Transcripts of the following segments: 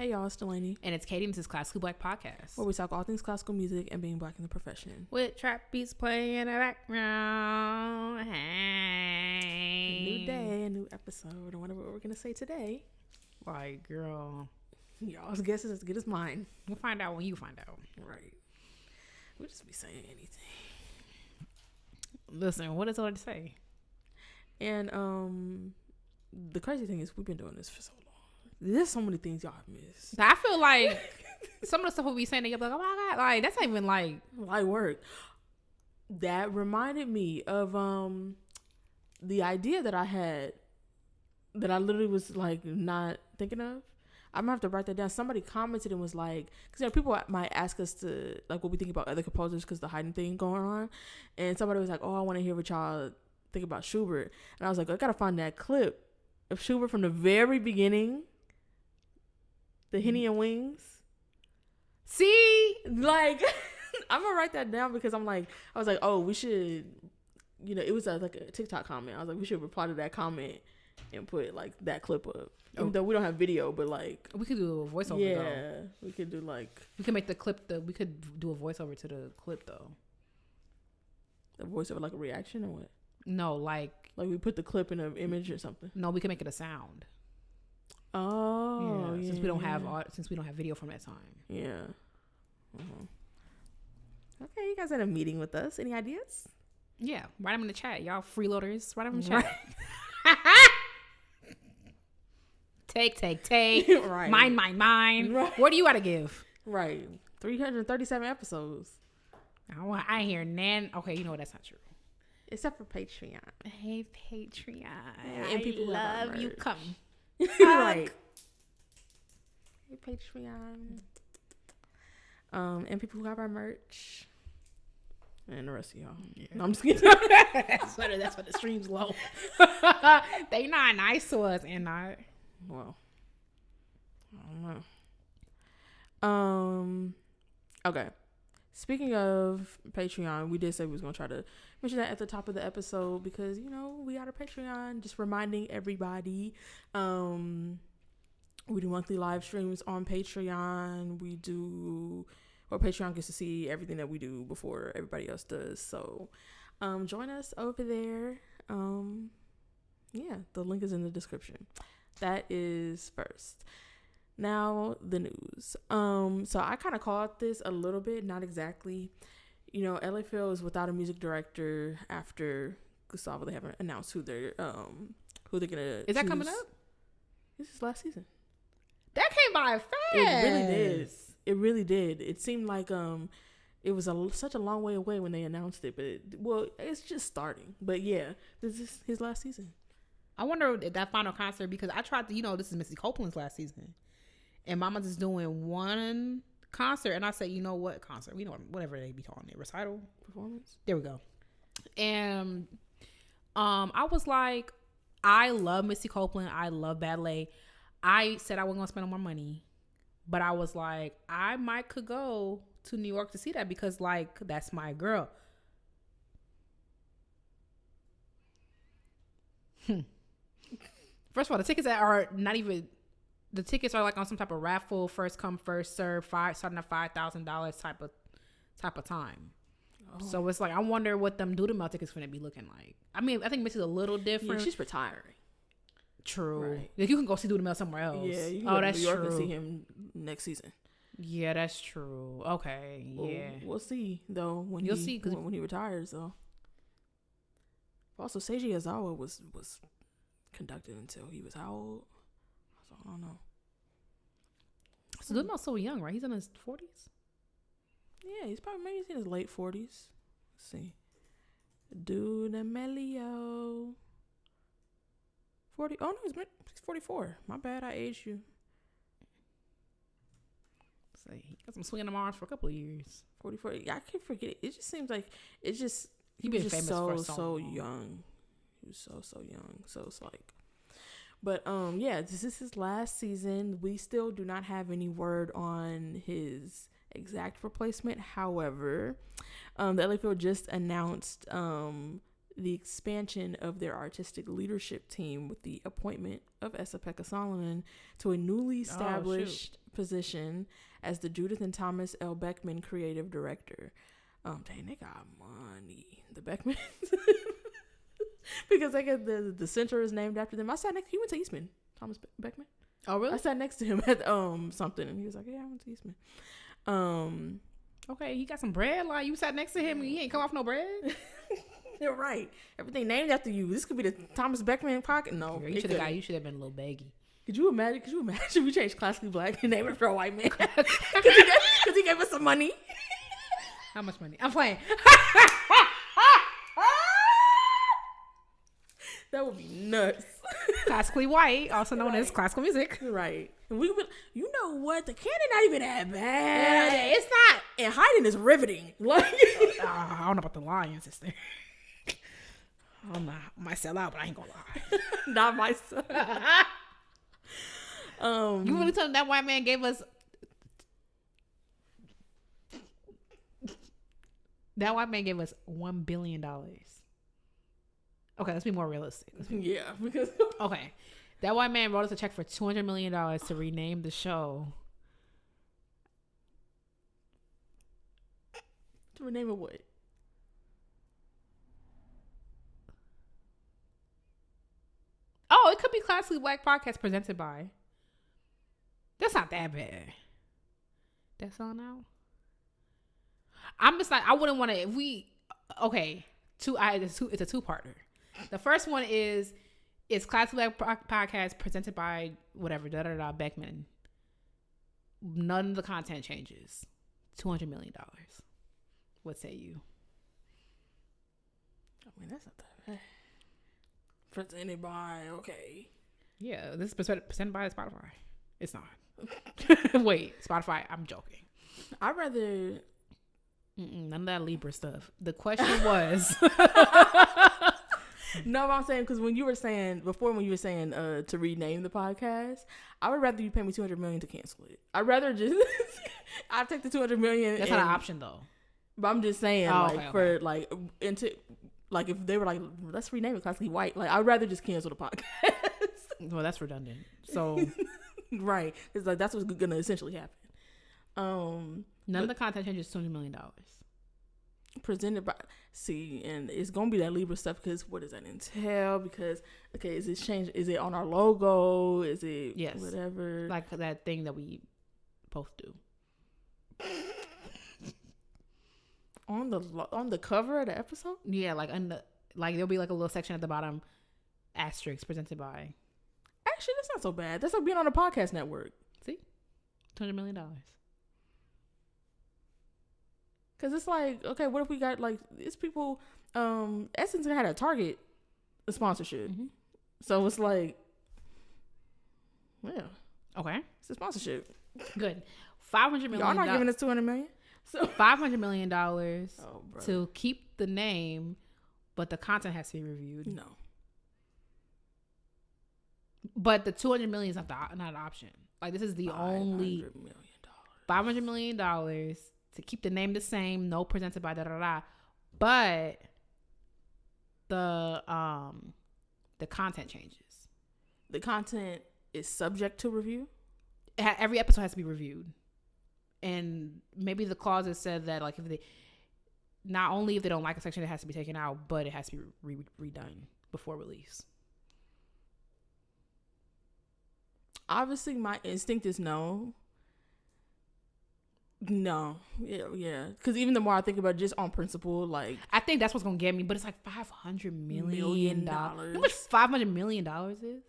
Hey y'all, it's Dalanie. And it's Katie, and this is Classical Black Podcast, where we talk all things classical music and being black in the profession. with trap beats playing in the background. Hey. A new day, a new episode. I wonder what we're going to say today. Like, girl. Y'all's guess is as good as mine. We'll find out when you find out. Right. We'll just be saying anything. Listen, what is all to say? And the crazy thing is we've been doing this for so long. There's so many things y'all have missed. I feel like some of the stuff we'll be saying, they'll be like, oh my God, like, that's not even like light work. That reminded me of the idea that I had that I literally was like not thinking of. I'm gonna have to write that down. Somebody commented and was like, because people might ask us to like what we think about other composers because the hiding thing going on, and somebody was like, oh, I want to hear what y'all think about Schubert, and I was like, I gotta find that clip of Schubert from the very beginning, the Henny and Wings. See, like I'm gonna write that down because I was like, oh, we should, it was like a TikTok comment. I was like, we should reply to that comment and put like that clip up. Even though we don't have video, but like we could do a voiceover. Yeah, though. we could do like we could make the clip. We could do a voiceover to the clip though. The voiceover, like a reaction or what? No, like we put the clip in an image or something. No, we can make it a sound. Oh, yeah. Since we don't have video from that time. Yeah. Okay, you guys had a meeting with us. Any ideas? Yeah, write them in the chat, y'all freeloaders. Write them in the chat. Take. Right. Mine. Right. What do you got to give? Right. 337 episodes. I hear Nan. Okay, you know what? That's not true. Except for Patreon. Hey, Patreon. And people love you. Come. Right. Hey, Patreon. And people who have our merch. And the rest of y'all. Yeah. No, I'm just kidding. That's why the stream's low. They not nice to us and not. Well, I don't know. Okay. Speaking of Patreon, we did say we was gonna try to mention that at the top of the episode because we got a Patreon. Just reminding everybody, we do monthly live streams on Patreon. Patreon gets to see everything that we do before everybody else does. So, join us over there. Yeah, the link is in the description. That is first. Now, the news. So I kind of called this a little bit, not exactly. LA Phil is without a music director after Gustavo. They haven't announced who they're gonna. Is that coming up? This is last season. That came by fast. It really did. It seemed like it was such a long way away when they announced it, but it's just starting. But yeah, this is his last season. I wonder if that final concert, because I tried to, this is Missy Copeland's last season. And Mama's is doing one concert. And I said, you know what concert? Whatever they be calling it. Recital? Performance? There we go. And I was like, I love Missy Copeland. I love ballet. I said I wasn't going to spend no more money. But I was like, I could go to New York to see that because, like, that's my girl. First of all, the tickets are like on some type of raffle, first come, first serve, starting at $5,000 type of time. Oh. So it's like, I wonder what them Doodle Mouth tickets going to be looking like. I mean, I think Missy's a little different. Yeah, she's retiring. True. Right. Like, you can go see Doodle Mouth somewhere else. Yeah, you can go to New York and see him next season. Yeah, that's true. Okay, yeah. We'll see, though, when he retires, though. Also, Seiji Ozawa was conducted until he was how old? So I don't know. So Doodle Mouth's so young, right? He's in his 40s? Yeah, he's in his late 40s. Let's see. Doodle Melio. 40. Oh, no, he's 44. My bad, I aged you. So he got some swinging arms for a couple of years. 44. Yeah, I can't forget it. It just seems like he been famous for so young. He was so young. So it's like, but yeah, this is his last season. We still do not have any word on his exact replacement. However, the LA Phil just announced the expansion of their artistic leadership team with the appointment of Esa-Pekka Salonen to a newly established position as the Judith and Thomas L. Beckman Creative Director. Dang, they got money. The Beckmans. Because they got the center is named after them. I sat next. He went to Eastman. Thomas Beckman. Oh, really? I sat next to him at something, and he was like, "Yeah, I went to Eastman." Okay, he got some bread. Like, you sat next to him, and he ain't come off no bread. You're right. Everything named after you. This could be the Thomas Beckman pocket. No, Girl, you should have been a little baggy. Could you imagine? We changed classically black and named after a white man? Because he gave us some money. How much money? I'm playing. That would be nuts. Classically white, also known as classical music. Right. And we would, you know what? The canon not even that bad. Yeah, it's not. And Haydn is riveting. Like, I don't know about the lion, sister. I might sell out, but I ain't gonna lie. Not myself. You really telling that white man gave us? That white man gave us $1 billion. Okay, let's be more realistic. Yeah, because okay, that white man wrote us a check for $200 million to rename the show. To rename it what? Oh, it could be Classically Black Podcast presented by. That's not that bad. That's all now. I'm just like, I wouldn't want to. If we, okay, it's a two-parter. The first one is Classically Black Podcast presented by whatever Beckman. None of the content changes. $200 million. What say you? I mean, that's not that bad. Presented by, okay. Yeah, this is presented by Spotify. It's not. Wait, Spotify. I'm joking. I'd rather. None of that Libra stuff. The question was. No, I'm saying because when you were saying to rename the podcast, I would rather you pay me $200 million to cancel it. I'd rather just I'd take the $200 million. That's not an option though. But I'm just saying, for like into like if they were like, let's rename it Classically White, like I'd rather just cancel the podcast. Well, that's redundant. So right, it's like that's what's gonna essentially happen. None of the content changes $200 million. Presented by and it's gonna be that Libra stuff because what does that entail? Because okay, is it changed? Is it on our logo? Is it whatever? Like that thing that we both do. On the cover of the episode? Yeah, like there'll be like a little section at the bottom, asterisk presented by. Actually, that's not so bad. That's like being on a podcast network. See, $200 million. Cause it's like, okay, what if we got like it's people? Essence had a Target sponsorship, so it's like, yeah, okay, it's a sponsorship. Good. $500 million. Y'all not giving us $200 million. So $500 million to keep the name, but the content has to be reviewed. No. But the $200 million is not an option. Like this is the only $500 million to keep the name the same, no presented by but the content changes. The content is subject to review. Every episode has to be reviewed, and maybe the clauses said that like if they not only if they don't like a section, it has to be taken out, but it has to be redone before release. Obviously, my instinct is no. No, yeah. Because even the more I think about it, just on principle, like I think that's what's gonna get me. But it's like $500 million. How much $500 million is?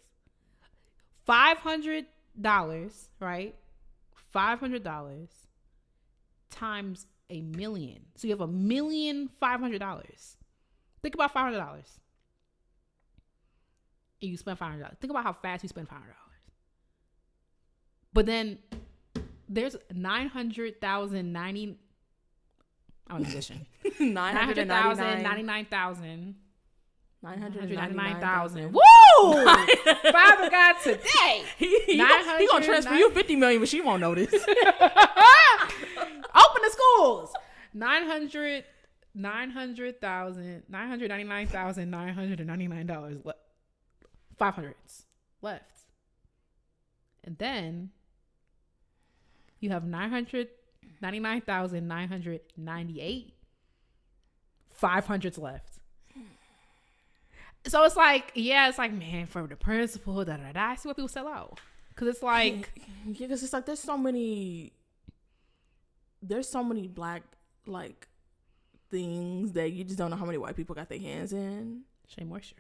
$500, right? $500 times a million. So you have $1,500,000. Think about $500. And you spend $500. Think about how fast you spend $500. But then there's 900,090. I'm a musician. 900,000, 99,000. 999,000. Woo! Father God today. He gonna transfer you $50 million, but she won't notice. Open the schools. 999,999 left. 500s left. And then You have 999,998. 500's left. So it's like, yeah, it's like, man, for the principal, I see what people sell out. Because it's like, yeah, because it's like there's so many black like things that you just don't know how many white people got their hands in. Shea Moisture.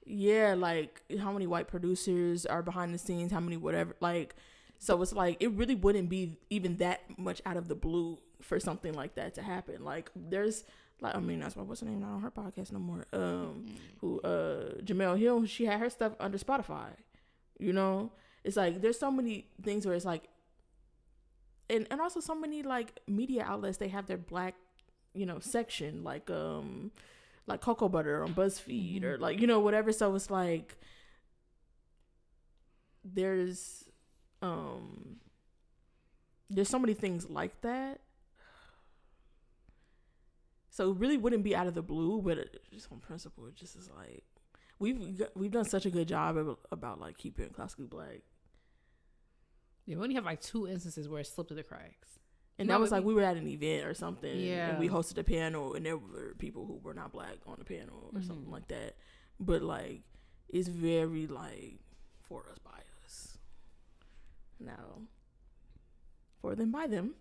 Yeah, like how many white producers are behind the scenes, how many whatever, like, so it's like it really wouldn't be even that much out of the blue for something like that to happen. Like there's like, I mean, that's why what's her name not on her podcast no more. Who Jamel Hill, she had her stuff under Spotify. You know, it's like there's so many things where it's like, and also so many like media outlets, they have their black, you know, section like Cocoa Butter on BuzzFeed or like, you know, whatever. So it's like there's so many things like that. So it really wouldn't be out of the blue, but just on principle, it just is like we've done such a good job about like keeping it classically black. Yeah, we only have like 2 instances where it slipped through the cracks. And that was like we were at an event or something, yeah, and we hosted a panel, and there were people who were not black on the panel or something like that. But like, it's very like for us by us. Now, for them by them.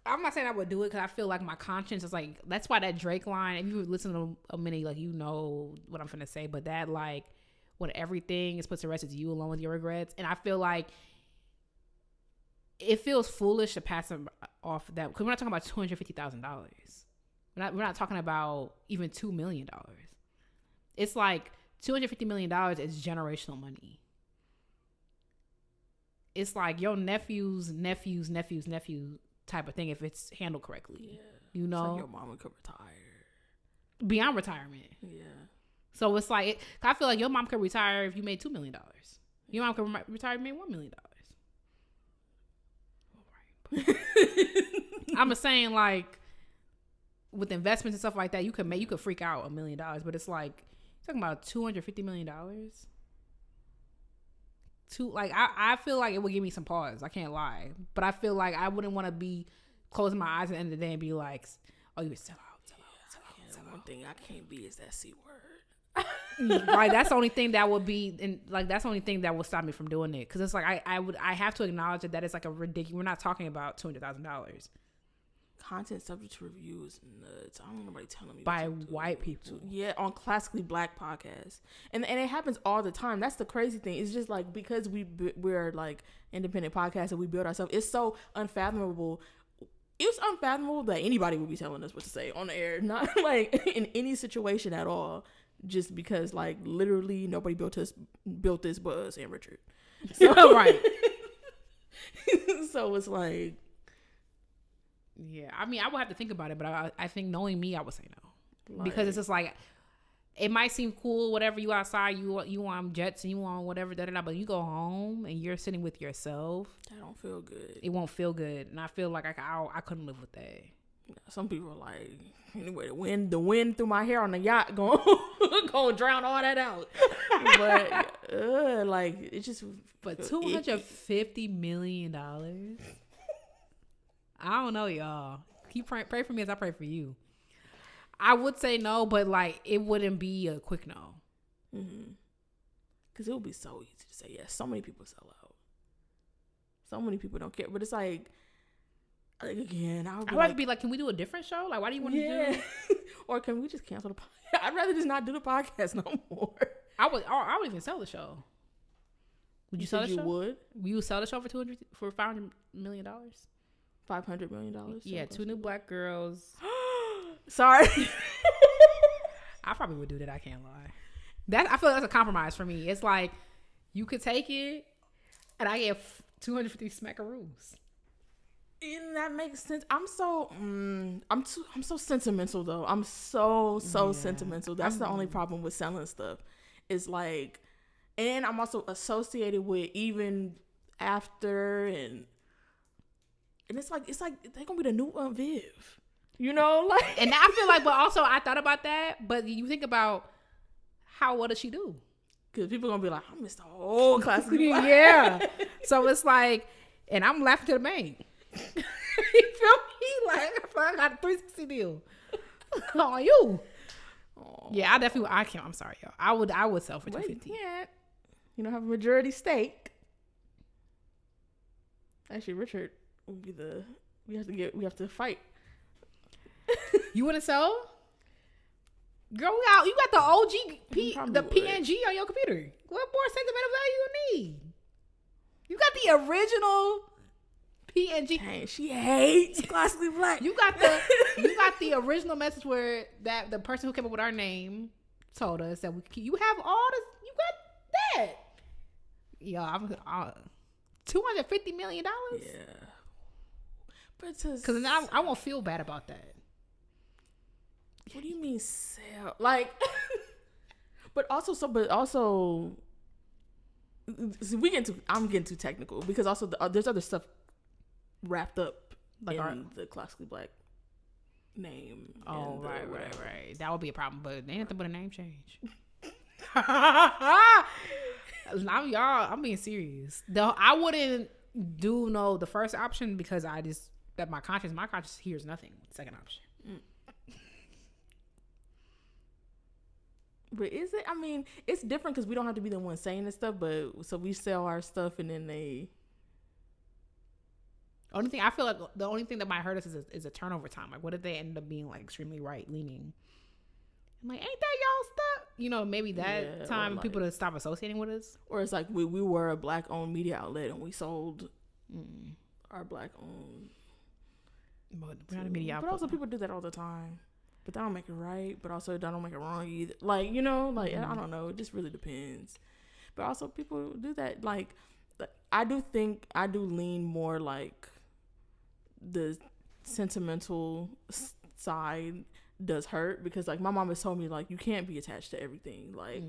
I'm not saying I would do it because I feel like my conscience is like, that's why that Drake line, if you listen to a minute, like, you know what I'm finna say, but that like, when everything is put to rest, it's you alone with your regrets. And I feel like it feels foolish to pass them off that, because we're not talking about $250,000. We're not talking about even $2 million. It's like $250 million is generational money. It's like your nephew's type of thing if it's handled correctly. Yeah. You know? It's like your mama could retire. Beyond retirement. Yeah. So it's like, I feel like your mom could retire if you made $2 million. Your mom could retire if you made $1 million. I'm just saying, like, with investments and stuff like that, you could freak out $1 million, but it's like, you're talking about $250 million. I feel like it would give me some pause. I can't lie, but I feel like I wouldn't want to be closing my eyes at the end of the day and be like, "Oh, you sell out." One thing I can't be is that C word. Right, that's the only thing that would be, and like that's the only thing that will stop me from doing it, because it's like I have to acknowledge that it's like a ridiculous. We're not talking about $200,000. Content subject to review is nuts. I don't want nobody telling me by white people. Yeah, on classically black podcasts, and it happens all the time. That's the crazy thing. It's just like, because we're like independent podcasts and we build ourselves, it's so unfathomable. It's unfathomable that anybody would be telling us what to say on the air, not like in any situation at all. Just because, like, literally nobody built this but us and Richard. So, right. So it's like, yeah. I mean, I would have to think about it, but I think knowing me, I would say no, like, because it's just like, it might seem cool, whatever. You outside, you on jets and you on whatever, but you go home and you're sitting with yourself. That don't feel good. It won't feel good, and I feel like I couldn't live with that. Some people are like, anyway, the wind through my hair on the yacht going drown all that out. But like, it's just. But $250 million. I don't know, y'all. Keep pray for me as I pray for you. I would say no, but like, it wouldn't be a quick no. Because it would be so easy to say yes. So many people sell out. So many people don't care. But it's like again, I would have to be like, can we do a different show? Like, why do you want to do? Or can we just cancel the podcast? I'd rather just not do the podcast no more. I would even sell the show. Would you sell the show? Would you sell the show for $500 million? $500 million? Yeah, 2 new black girls. Sorry. I probably would do that. I can't lie. I feel like that's a compromise for me. It's like, you could take it, and I get 250 smackaroos. And that makes sense. I'm so sentimental though. I'm so sentimental. That's the only problem with selling stuff. It's like, and I'm also associated with even after, and it's like they're gonna be the new Viv. You know, like, and I feel like, but also I thought about that. But you think about what does she do? Because people gonna be like, I missed the whole classically black. Yeah. So it's like, and I'm laughing to the bank. You feel me? Like, I got a 360 deal on you. Aww. Yeah, I can't. I'm sorry, y'all. I would sell for 250. Yeah. You don't have a majority stake. Actually, Richard would be we have to fight. You wouldn't sell? Girl, you got the OG PNG on your computer. What more sentimental value you need? You got the original PNG. Dang, she hates classically black. You got the original message where that the person who came up with our name told us that you have all this. You got that. Yo, I'm $250 million. Yeah, but because now I won't feel bad about that. What do you mean sell? Like, but also, see, I'm getting too technical because also there's other stuff wrapped up like in the classically black name. Oh, right. That would be a problem, but ain't nothing but a name change. I'm being serious. I wouldn't do the first option because my conscience hears nothing. Second option. But is it? I mean, it's different because we don't have to be the one saying this stuff. But so we sell our stuff and then they. I feel like the only thing that might hurt us is a turnover time. Like, what if they end up being like extremely right leaning? I'm like, ain't that y'all stuff? Maybe that time people to stop associating with us. Or it's like we were a black owned media outlet and we sold our black owned. But we're not a media outlet. But also people do that all the time. But that don't make it right. But also that don't make it wrong either. Like, I don't know. It just really depends. But also people do that. Like, I do lean more like the sentimental side does hurt because like my mom has told me like you can't be attached to everything. Like,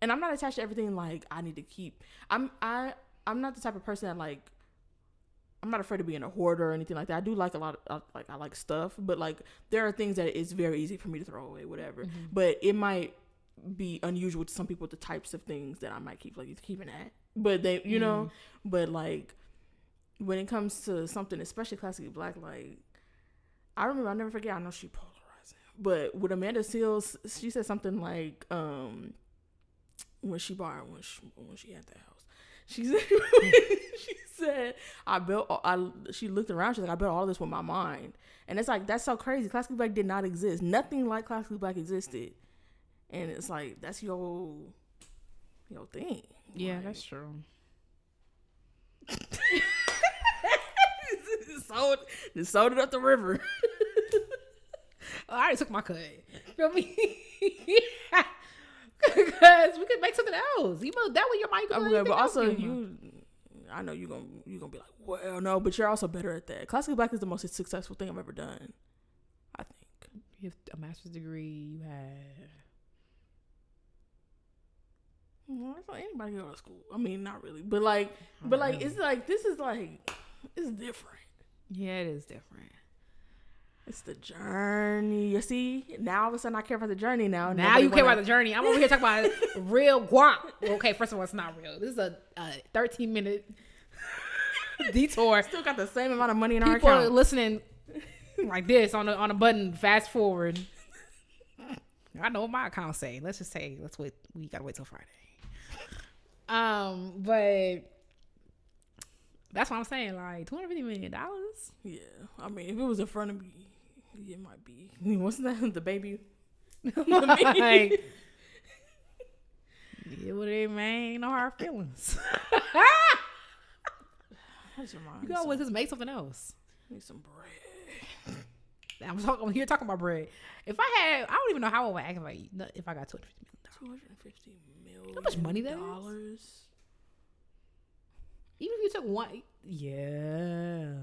and I'm not attached to everything like I need to keep. I'm not the type of person that like, I'm not afraid of being a hoarder or anything like that. I do like a lot of, I like stuff, but like there are things that it's very easy for me to throw away, whatever. But it might be unusual to some people the types of things that I might keep, like keeping that. But they, but like when it comes to something, especially classically black, like I'll never forget. I know she polarizing, but with Amanda Seales, she said something like when she had that house. She said, she looked around, she's like, I built all this with my mind. And it's like, that's so crazy. Classically black did not exist. Nothing like classically black existed. And it's like, that's your thing. Yeah, like, that's true. sold it up the river. I already took my cut. Feel me? Because we could make something else. That way your mind can but also I know you're gonna be like, well, no, but you're also better at that. Classically black is the most successful thing I've ever done, I think. You have a master's degree. You have. Well, it's like anybody can go to school. I mean, not really, but it's like this is like it's different. Yeah, it is different. It's the journey. You see, now all of a sudden I care about the journey now. Now you care about the journey. I'm over here talking about real guap. Okay, first of all, it's not real. This is a 13-minute detour. Still got the same amount of money in our account. People are listening like this on a button. Fast forward. I know what my account say. Let's wait. We gotta wait till Friday. But that's what I'm saying. Like $250 million. Yeah, I mean, if it was in front of me, it might be. What's that? The baby. Like, it would ain't no hard feelings. You can always just make something else. Need some bread. I'm here talking about bread. I don't even know how I would act if I got $250 million. $250 million. How much money that is? Even if you took one, yeah.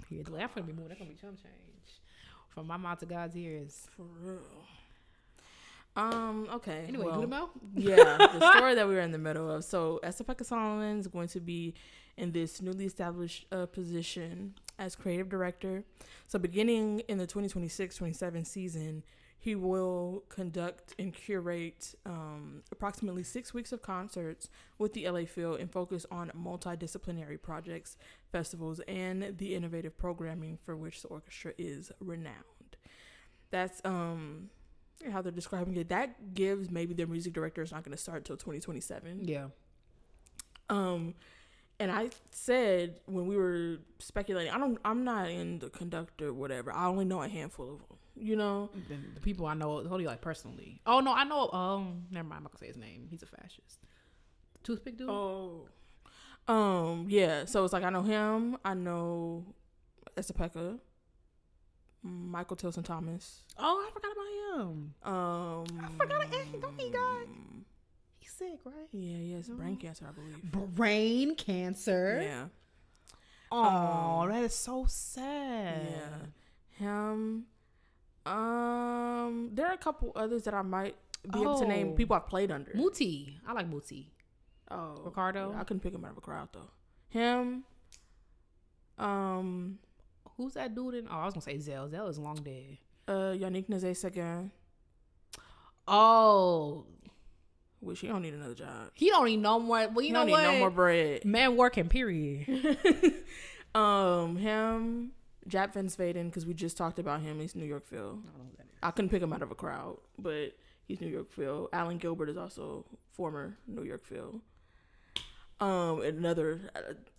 Here, the way I'm gonna be moving, that's gonna be chump change. From my mouth to God's ears. For real. Okay. Anyway, do the mail? Yeah, the story that we were in the middle of. So Esther Solomon is going to be in this newly established position as creative director. So beginning in the 2026-27 season, He will conduct and curate approximately 6 weeks of concerts with the LA Phil and focus on multidisciplinary projects, festivals, and the innovative programming for which the orchestra is renowned. That's how they're describing it. That gives maybe their music director is not going to start until 2027. Yeah. And I said when we were speculating, I'm not in the conductor, whatever. I only know a handful of them. You know, The people I know, totally like personally. Oh no, I know. Never mind. I'm not gonna say his name. He's a fascist. Toothpick dude. Yeah. So it's like I know him. I know Estepeka, Michael Tilson Thomas. Oh, I forgot about him. I forgot. Don't he got? He's sick, right? Yeah, he has brain cancer, I believe. Brain cancer. Yeah. Oh, that is so sad. Yeah. Him. There are a couple others that I might be able to name. People I've played under. Muti. I like Muti. Oh, Ricardo. Yeah, I couldn't pick him out of a crowd though. Him. Who's that dude in? Oh, I was gonna say Zell. Zell is long dead. Yannick Nazay-Seguin. Oh, Which he don't need another job. he don't need no more. Well, you know don't what? need no more bread. Man working. Period. Him. Jap Van Vaden, because we just talked about him. He's New York Phil. I don't know who that is. I couldn't pick him out of a crowd, but he's New York Phil. Alan Gilbert is also former New York Phil. Another,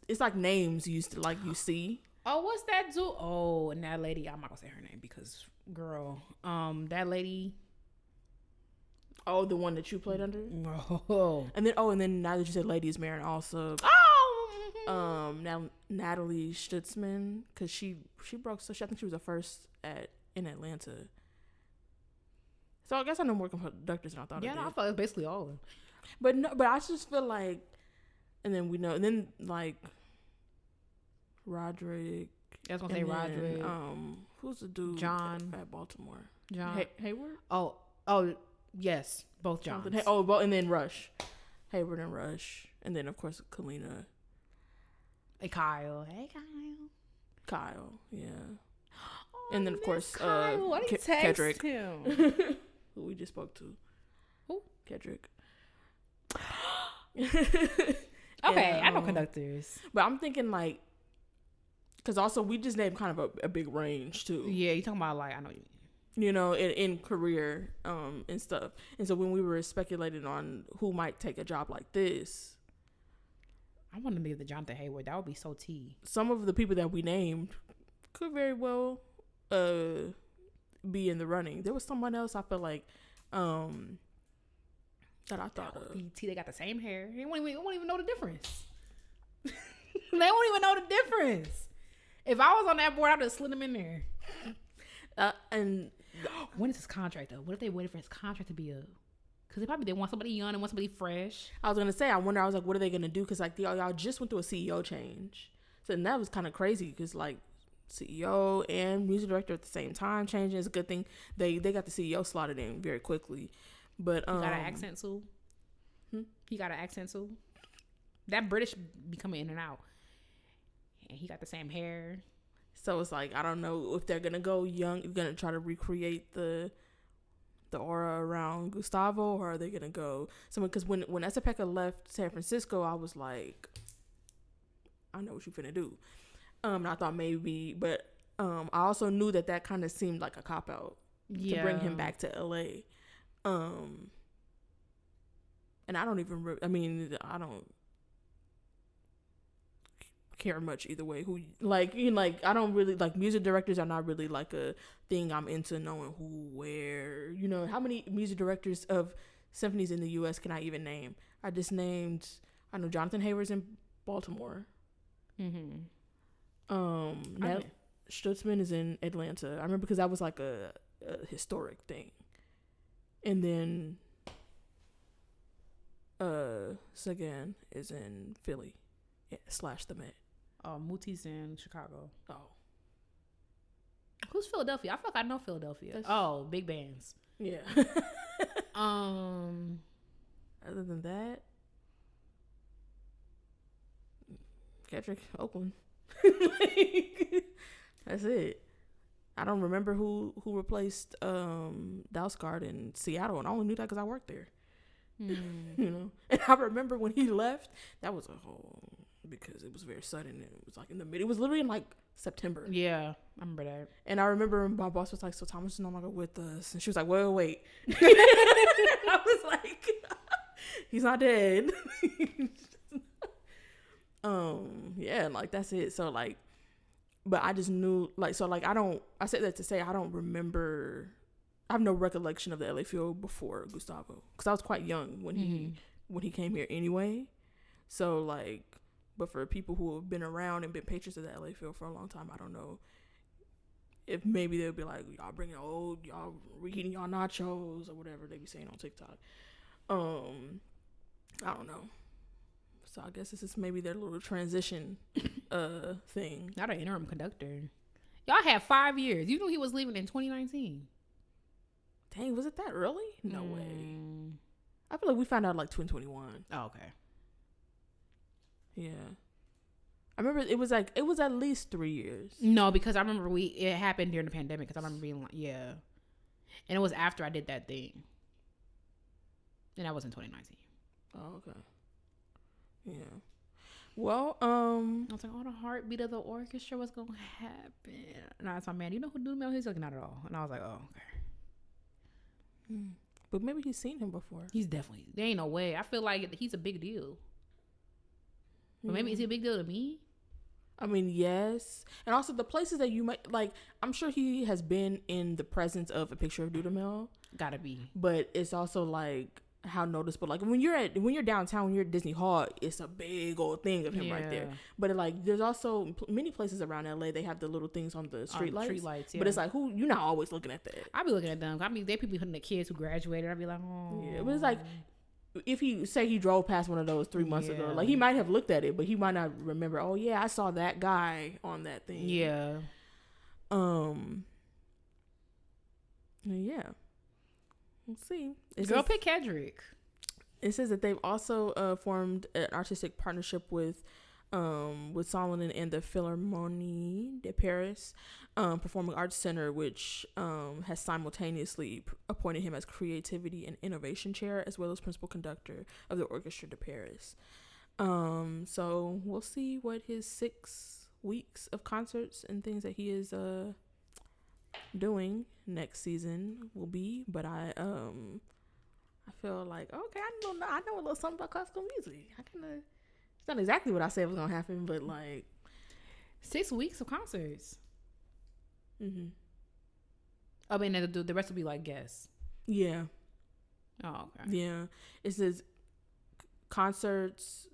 it's like names you used to like you see. Oh, what's that dude? Oh, and that lady. I'm not gonna say her name because, girl, that lady. Oh, the one that you played under. Oh, And then now that you said ladies, Marin also. Now Natalie Stutzman, because she broke. So I think she was the first in Atlanta. So I guess I know more conductors than I thought. yeah, I no, I did. thought it was basically all of them. But no, but I just feel like, and then like Roderick. I was gonna say and then, Roderick. Who's the dude? John. at Baltimore. John. Hayward. Oh, yes, both Johns. And then Rush, Hayward and Rush, and then of course Kalina. Hey Kyle. Kyle, yeah. Oh, And then, of course, Kyle. Why didn't you text Kedrick. him? Who we just spoke to. Who? Kedrick. Okay, And, I know conductors. But I'm thinking, like, because also we just named kind of a big range, too. Yeah, you talking about, like, I know you. You know, in career and stuff. And so when we were speculating on who might take a job like this, I want to be the Jonathan Hayward. That would be so tea. some of the people that we named could very well be in the running. There was someone else I feel like that I thought of. BT, they got the same hair. They won't even know the difference. They won't even know the difference. If I was on that board, I'd have slid him in there. And when is his contract up? What if they waited for his contract to be up? Because they want somebody young and want somebody fresh. I was gonna say, I wonder. I was like, what are they gonna do? Because like y'all just went through a CEO change, so and that was kind of crazy. Because like CEO and music director at the same time changing is a good thing. They got the CEO slotted in very quickly, but He got an accent too. He got an accent too. That British be coming in and out, and he got the same hair. So it's like I don't know if they're gonna go young, gonna try to recreate the aura around Gustavo, or are they gonna go someone? Because when Estepeka left San Francisco, I was like, I know what you finna do. And I thought maybe, but I also knew that kind of seemed like a cop out to bring him back to LA. And I don't even. I don't care much either way. Who I don't really like music directors are not really like a thing I'm into knowing who, where, how many music directors of symphonies in the U.S. can I even name? I know Jonathan Hayward's in Baltimore. Stutzman is in Atlanta. I remember because that was like a historic thing. And then Sagan is in Philly / the Met. Muti's in Chicago. Oh. Who's Philadelphia? I feel like I know Philadelphia. Big bands. Yeah. Other than that, Kendrick, Oakland. That's it. I don't remember who replaced Dalsgaard in Seattle, and I only knew that because I worked there. You know, and I remember when he left, that was a whole, because it was very sudden. It was like in the mid. It was literally in like September. Yeah, I remember that. And I remember my boss was like, "So Thomas is no longer with us," and she was like, wait." I was like, "He's not dead." Yeah, like that's it. So like, but I just knew, like, so like I said that to say I don't remember. I have no recollection of the LA field before Gustavo, because I was quite young when he came here anyway. So like, but for people who have been around and been patrons of the LA field for a long time, I don't know if maybe they'll be like, y'all bringing y'all reheating y'all nachos or whatever they be saying on TikTok. I don't know. So I guess this is maybe their little transition thing. Not an interim conductor. Y'all had 5 years. You knew he was leaving in 2019. Dang, was it that early? No way. I feel like we found out like 2021. Oh, okay. Yeah. I remember it was at least 3 years. No, because I remember it happened during the pandemic, because I remember being like, yeah. And it was after I did that thing. And that was in 2019. Oh, okay. Yeah. Well, I was like, oh, the heartbeat of the orchestra was going to happen. And I was like, man, you know who Duda Mel? He's like, not at all. And I was like, oh, okay. But maybe he's seen him before. He's definitely, there ain't no way. I feel like he's a big deal. But maybe is he a big deal to me? I mean, yes. And also the places that you might, like, I'm sure he has been in the presence of a picture of Duda Mel. Gotta be. But it's also like how noticeable. Like when you're downtown, when you're at Disney Hall, it's a big old thing of him right there. But like there's also many places around LA, they have the little things on the street lights. Yeah. But it's like, who, you're not always looking at that. I be looking at them. I mean, they people hitting the kids who graduated. I'd be like, oh. Yeah, but it's like, if he drove past one of those 3 months ago, like he might have looked at it, but he might not remember. Oh yeah, I saw that guy on that thing. Yeah. Yeah. We'll see. Girl, pick Kendrick. It says that they've also formed an artistic partnership with Solomon and the Philharmonie de Paris Performing Arts Center, which has simultaneously appointed him as Creativity and Innovation Chair as well as Principal Conductor of the Orchestre de Paris. So we'll see what his 6 weeks of concerts and things that he is doing next season will be. But I feel like, okay, I know a little something about classical music. It's not exactly what I said was gonna happen, but like 6 weeks of concerts. I mean, the rest will be like guests. Yeah. Oh, okay. Yeah. It says concerts,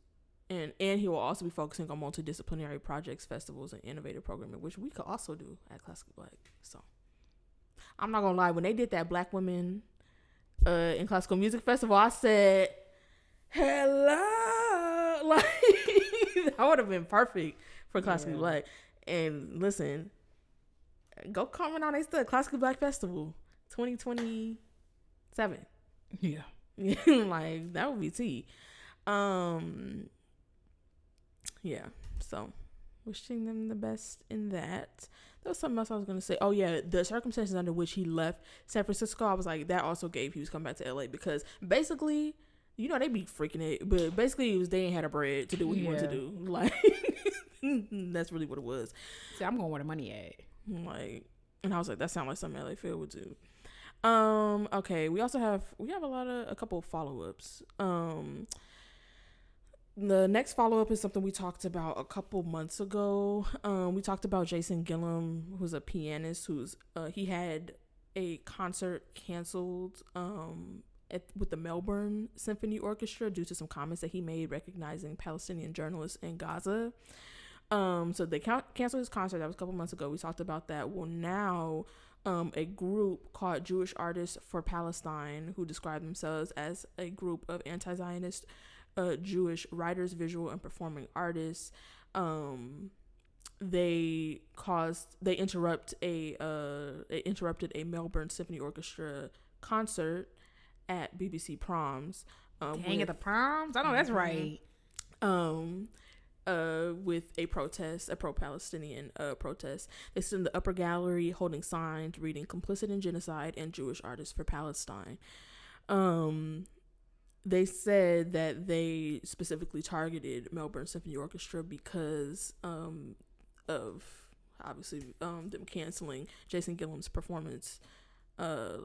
and he will also be focusing on multidisciplinary projects, festivals, and innovative programming, which we could also do at Classical Black. So I'm not gonna lie, when they did that Black Women in Classical Music Festival, I said, hello. Like, that would have been perfect for Classical Black. And listen, go comment on their Classical Black Festival 2027. Yeah. Like, that would be tea. Yeah. So, wishing them the best in that. There was something else I was going to say. Oh, yeah. The circumstances under which he left San Francisco, I was like, that also gave he was coming back to LA, because basically, you know, they be freaking it, but basically it was they ain't had a bread to do what he wanted to do. Like, that's really what it was. See, I'm going where the money at. Like, and I was like, that sounds like something LA Phil would do. Okay, we have a couple of follow-ups. The next follow-up is something we talked about a couple months ago. We talked about Jason Gillum, who's a pianist, he had a concert canceled with the Melbourne Symphony Orchestra due to some comments that he made recognizing Palestinian journalists in Gaza. So they canceled his concert. That was a couple months ago. We talked about that. Well, now a group called Jewish Artists for Palestine, who describe themselves as a group of anti-Zionist Jewish writers, visual and performing artists, they interrupted a Melbourne Symphony Orchestra concert at BBC Proms. Dang, at the Proms? I know that's right. with a pro-Palestinian protest. They stood in the upper gallery holding signs reading "Complicit in Genocide" and "Jewish Artists for Palestine." They said that they specifically targeted Melbourne Symphony Orchestra because of obviously them canceling Jason Gillam's performance a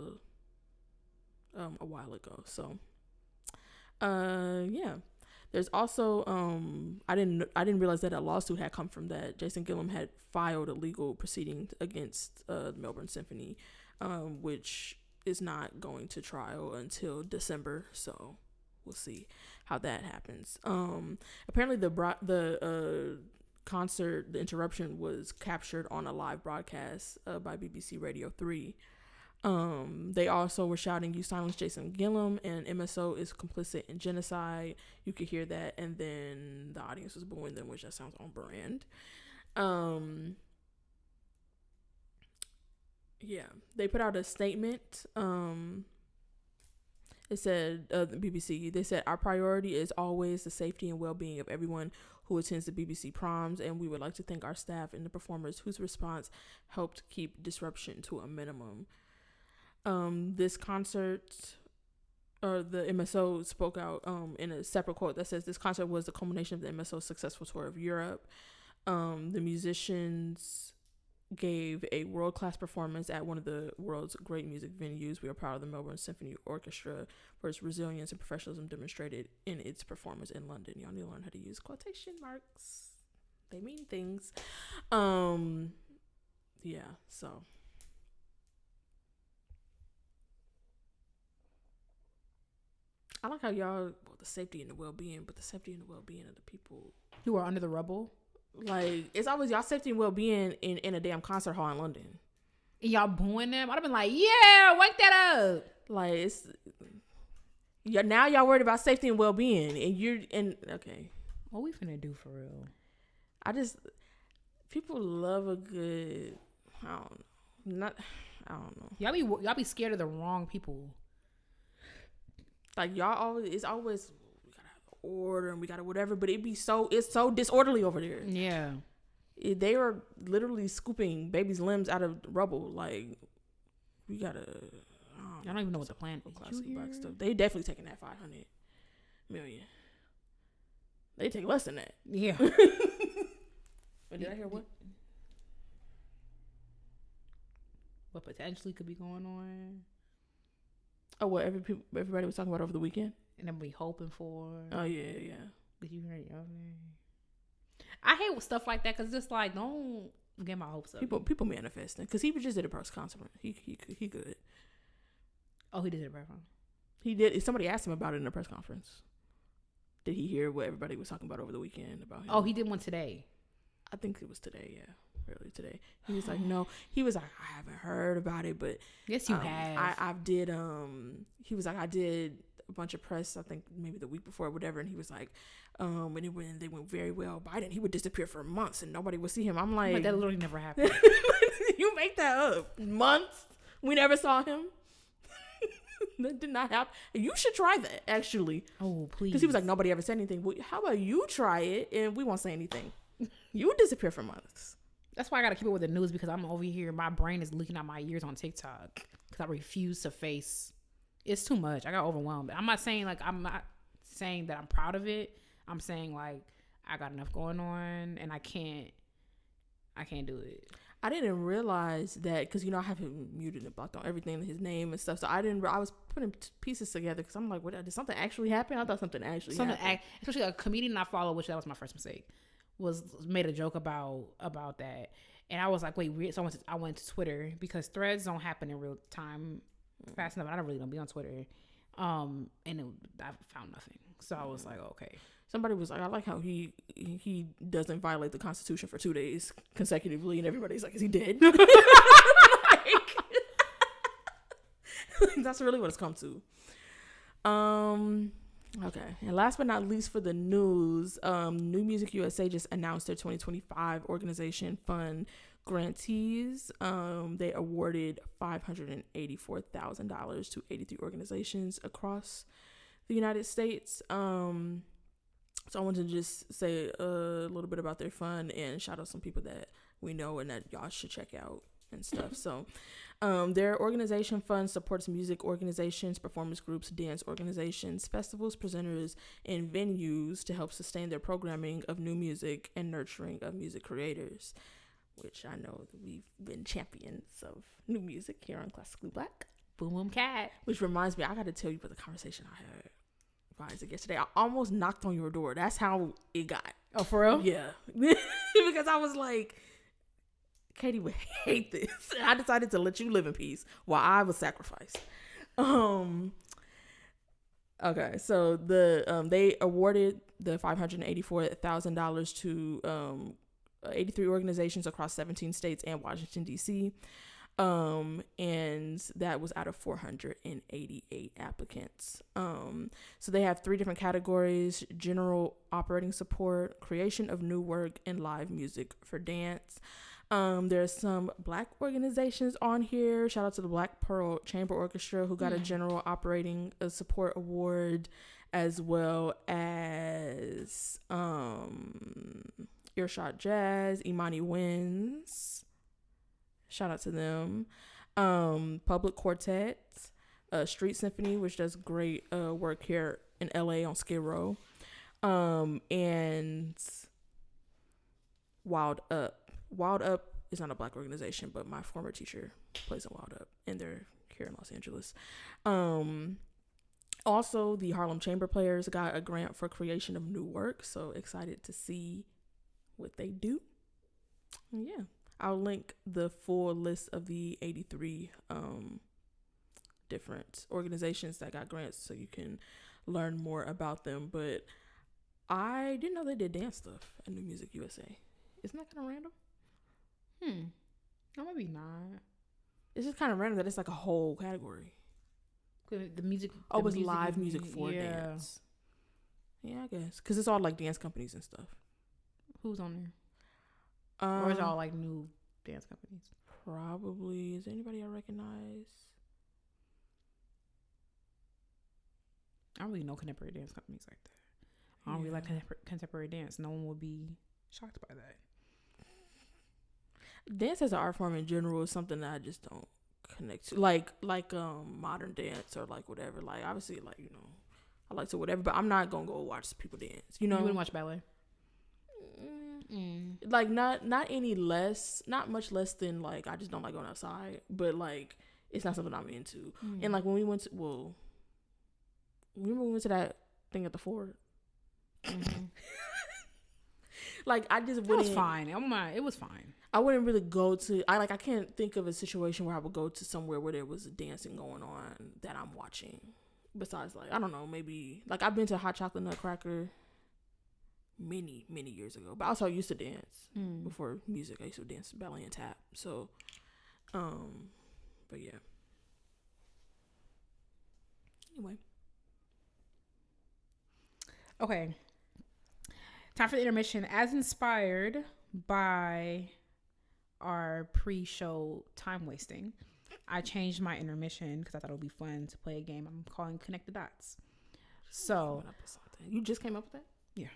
while ago. So yeah. There's also I didn't realize that a lawsuit had come from that. Jason Gillam had filed a legal proceeding against the Melbourne Symphony, which is not going to trial until December. So we'll see how that happens. Apparently the concert, the interruption was captured on a live broadcast by BBC Radio 3. They also were shouting, "You silence Jason Gillam," and "MSO is complicit in genocide." You could hear that, and then the audience was booing them, which that sounds on brand. Yeah, they put out a statement. It said, the BBC, they said, "Our priority is always the safety and well-being of everyone who attends the BBC proms, and we would like to thank our staff and the performers whose response helped keep disruption to a minimum." This concert, or the MSO spoke out in a separate quote that says, "This concert was the culmination of the MSO's successful tour of Europe. The musicians gave a world-class performance at one of the world's great music venues. We are proud of the Melbourne Symphony Orchestra for its resilience and professionalism demonstrated in its performance in London." Y'all need to learn how to use quotation marks. They mean things. Yeah, so... I like how y'all, the safety and the well-being, but the safety and the well-being of the people who are under the rubble. Like, it's always y'all safety and well-being in a damn concert hall in London. And y'all booing them? I'd have been like, yeah, wake that up. Like, it's... now y'all worried about safety and well-being, okay. What we finna do for real? People love a good... I don't know. Y'all be scared of the wrong people. Like, it's always, we gotta have order and we gotta whatever, but it's so disorderly over there. Yeah. They are literally scooping babies' limbs out of rubble. Like, we gotta... I don't even know what the plan is. Classic black stuff. They definitely taking that 500 million. They take less than that. Yeah. But did I hear what? What potentially could be going on? Oh, what everybody was talking about over the weekend? And then we hoping for. Oh, yeah. Did you hear it? I hate stuff like that because it's just like, don't get my hopes up. People manifesting. Because he just did a press conference. He good. Oh, he did it, bro. He did. Somebody asked him about it in a press conference. Did he hear what everybody was talking about over the weekend about him? Oh, he did one today. I think it was today, yeah. Earlier today. He was like, no. He was like, I haven't heard about it, but... Yes, you have. I did, he was like, I did a bunch of press, I think maybe the week before or whatever, and he was like, when they went very well. Biden, he would disappear for months and nobody would see him. I'm like... But that literally never happened. You make that up. Months? We never saw him? That did not happen. You should try that, actually. Oh, please. Because he was like, nobody ever said anything. Well, how about you try it and we won't say anything? You would disappear for months. That's why I got to keep up with the news because I'm over here. My brain is leaking out my ears on TikTok because I refuse to face. It's too much. I got overwhelmed. I'm not saying that I'm proud of it. I'm saying like I got enough going on and I can't do it. I didn't realize that because, I have him muted and blocked on everything, his name and stuff. So I was putting pieces together because I'm like, what, did something actually happen? I thought something actually happened. Especially a comedian I follow, which that was my first mistake, made a joke about that. And I was like, wait, so I went to Twitter because threads don't happen in real time fast enough. I don't be on Twitter. I found nothing. So I was like, okay. Somebody was like, I like how he doesn't violate the Constitution for 2 days consecutively, and everybody's like, is he dead? That's really what it's come to. Okay, and last but not least for the news, New Music USA just announced their 2025 organization fund grantees. They awarded $584,000 to 83 organizations across the United States. So I want to just say a little bit about their fund and shout out some people that we know and that y'all should check out and stuff. So their organization fund supports music organizations, performance groups, dance organizations, festivals, presenters, and venues to help sustain their programming of new music and nurturing of music creators, which I know that we've been champions of new music here on Classically Black. Boom Boom Cat. Which reminds me, I got to tell you about the conversation I had with Isaac yesterday. I almost knocked on your door. That's how it got. Oh, for real? Yeah. Because I was like, Katie would hate this. And I decided to let you live in peace while I was sacrificed. Okay, so they awarded the $584,000 to 83 organizations across 17 states and Washington, D.C., and that was out of 488 applicants. So they have 3 different categories: general operating support, creation of new work, and live music for dance. There's some Black organizations on here. Shout out to the Black Pearl Chamber Orchestra, who got a general operating support award, as well as Earshot Jazz, Imani Wins. Shout out to them. Public Quartet, Street Symphony, which does great work here in LA on Skid Row, and Wild Up. Wild Up is not a Black organization, but my former teacher plays in Wild Up, and they're here in Los Angeles. Also, the Harlem Chamber Players got a grant for creation of new work, so excited to see what they do. And yeah, I'll link the full list of the 83 different organizations that got grants so you can learn more about them. But I didn't know they did dance stuff at New Music USA. Isn't that kind of random? No, maybe not. It's just kind of random that it's like a whole category. The music. Oh, it's live music for dance. Yeah, I guess. Because it's all like dance companies and stuff. Who's on there? Or is it all like new dance companies? Probably. Is there anybody I recognize? I don't really know contemporary dance companies like that. I don't really like contemporary dance. No one would be shocked by that. Dance as an art form in general is something that I just don't connect to. Like modern dance or like whatever. Like obviously like, you know, I like to whatever, but I'm not gonna go watch people dance. You know? You wouldn't watch ballet? Like not any less, not much less than like I just don't like going outside, but like it's not something I'm into. And like when we went to remember we went to that thing at the Ford? Like I just wouldn't. It was fine. Oh my, it was fine. I wouldn't really go to. I can't think of a situation where I would go to somewhere where there was dancing going on that I'm watching. Besides, like I don't know, maybe like I've been to Hot Chocolate Nutcracker many years ago, but also I used to dance before music. I used to dance ballet and tap. So, but yeah. Anyway. Okay. Time for the intermission. As inspired by our pre-show time wasting, I changed my intermission because I thought it would be fun to play a game I'm calling Connect the Dots. So you just came up with that? Yeah.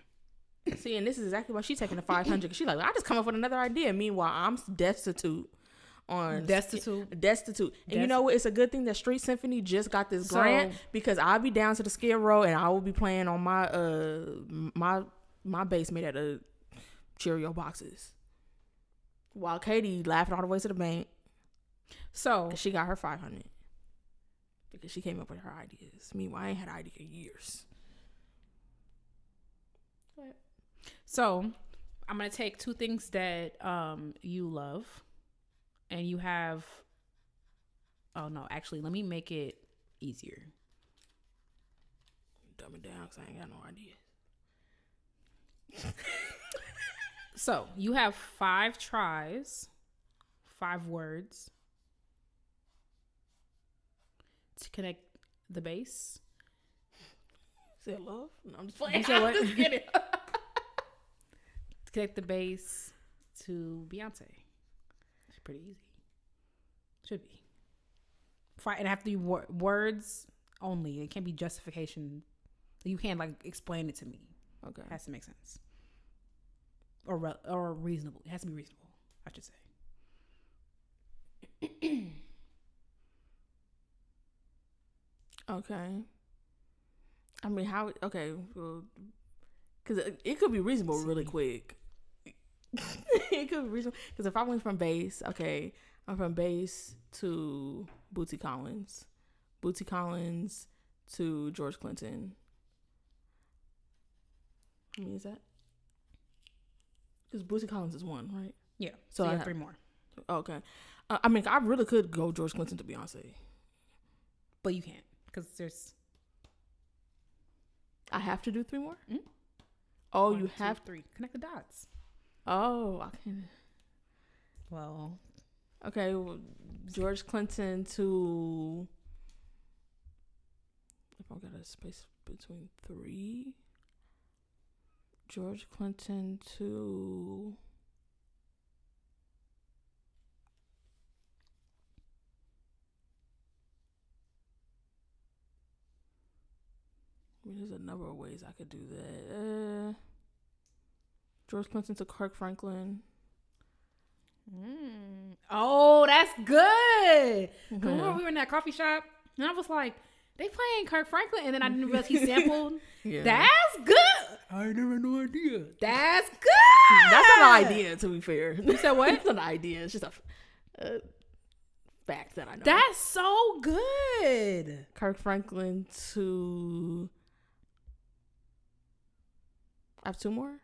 See, and this is exactly why she's taking the 500. Cause she's like, I just come up with another idea. Meanwhile, I'm destitute. And you know what? It's a good thing that Street Symphony just got this grant, because I'll be down to the Skid Row and I will be playing on my my bass made out of Cheerio boxes, while Katie laughing all the way to the bank. So she got her 500 because she came up with her ideas. Meanwhile, I ain't had an idea in years. So I'm gonna take 2 things that you love, and you have. Oh no, actually, let me make it easier. Dumb it down because I ain't got no ideas. So you have 5 tries, 5 words to connect the bass. Say love? No, I'm just playing. You said what? I'm just kidding. To connect the bass to Beyonce. It's pretty easy. Should be. And it have to be words only. It can't be justification. You can't like explain it to me. Okay. It has to make sense. Or reasonable. It has to be reasonable, I should say. Okay. I mean, how? Okay, well, because it could be reasonable really quick. It could be reasonable because if I went from bass, okay, I'm from bass to Bootsy Collins, Bootsy Collins to George Clinton. How many is that? Because Bootsy Collins is one, right? Yeah. So you I have have 3 more. Okay. I mean, I really could go George Clinton to Beyonce. But you can't because there's. I have to do 3 more? Mm-hmm. Oh, 1, you 2, have 3. Connect the dots. Oh, I can't. Well. Okay, well, George Clinton to. If I got a space between 3. George Clinton to. I mean, there's a number of ways I could do that. George Clinton to Kirk Franklin. Oh, that's good. Remember we were in that coffee shop and I was like, they playing Kirk Franklin, and then I didn't realize he sampled. Yeah. That's good. I never had no idea. That's good. That's not an idea, to be fair. You said what? It's not an idea. It's just a fact that I know. That's so good. Kirk Franklin to. I have 2 more.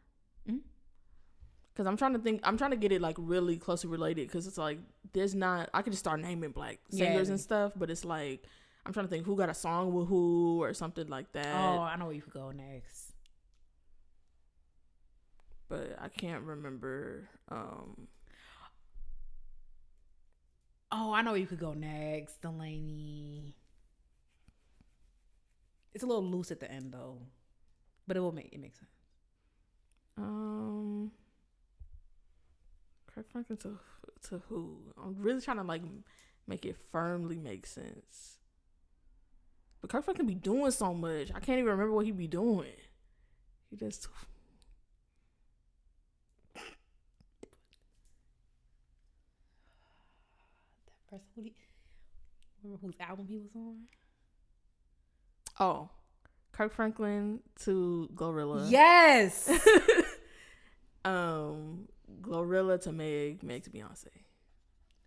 Because I'm trying to think. I'm trying to get it like really closely related. Because it's like there's not. I could just start naming black singers and stuff, but it's like I'm trying to think who got a song with who or something like that. Oh, I know where you could go next. But I can't remember. Oh, I know where you could go next, Dalanie. It's a little loose at the end though, but it makes sense. Kirk Franklin to who? I'm really trying to like make it firmly make sense. But Kirk Franklin be doing so much. I can't even remember what he be doing. He just. That person, remember whose album he was on? Oh, Kirk Franklin to Glorilla. Yes. Glorilla to Meg to Beyonce.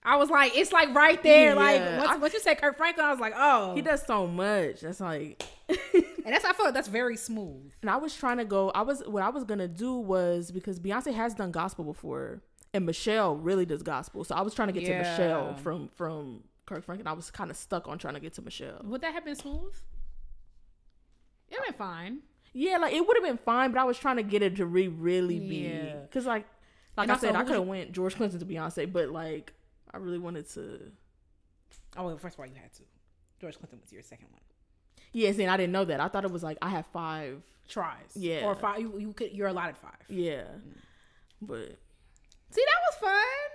I was like, it's like right there. Yeah, Like once you said Kirk Franklin, I was like, oh, he does so much. That's like, and I feel like that's very smooth. And I was trying to go. What I was gonna do was because Beyonce has done gospel before, and Michelle really does gospel. So I was trying to get to Michelle from Kirk Franklin. I was kind of stuck on trying to get to Michelle. Would that have been smooth? It would have been fine. Yeah, like it would have been fine, but I was trying to get it to really be because like I said, I could have went George Clinton to Beyonce, but like I really wanted to. Oh, well, first of all, you had to. George Clinton was your second one. Yes, and I didn't know that. I thought it was like I have 5 tries. Yeah, or 5. You're allotted 5. Yeah, but see, that was fun.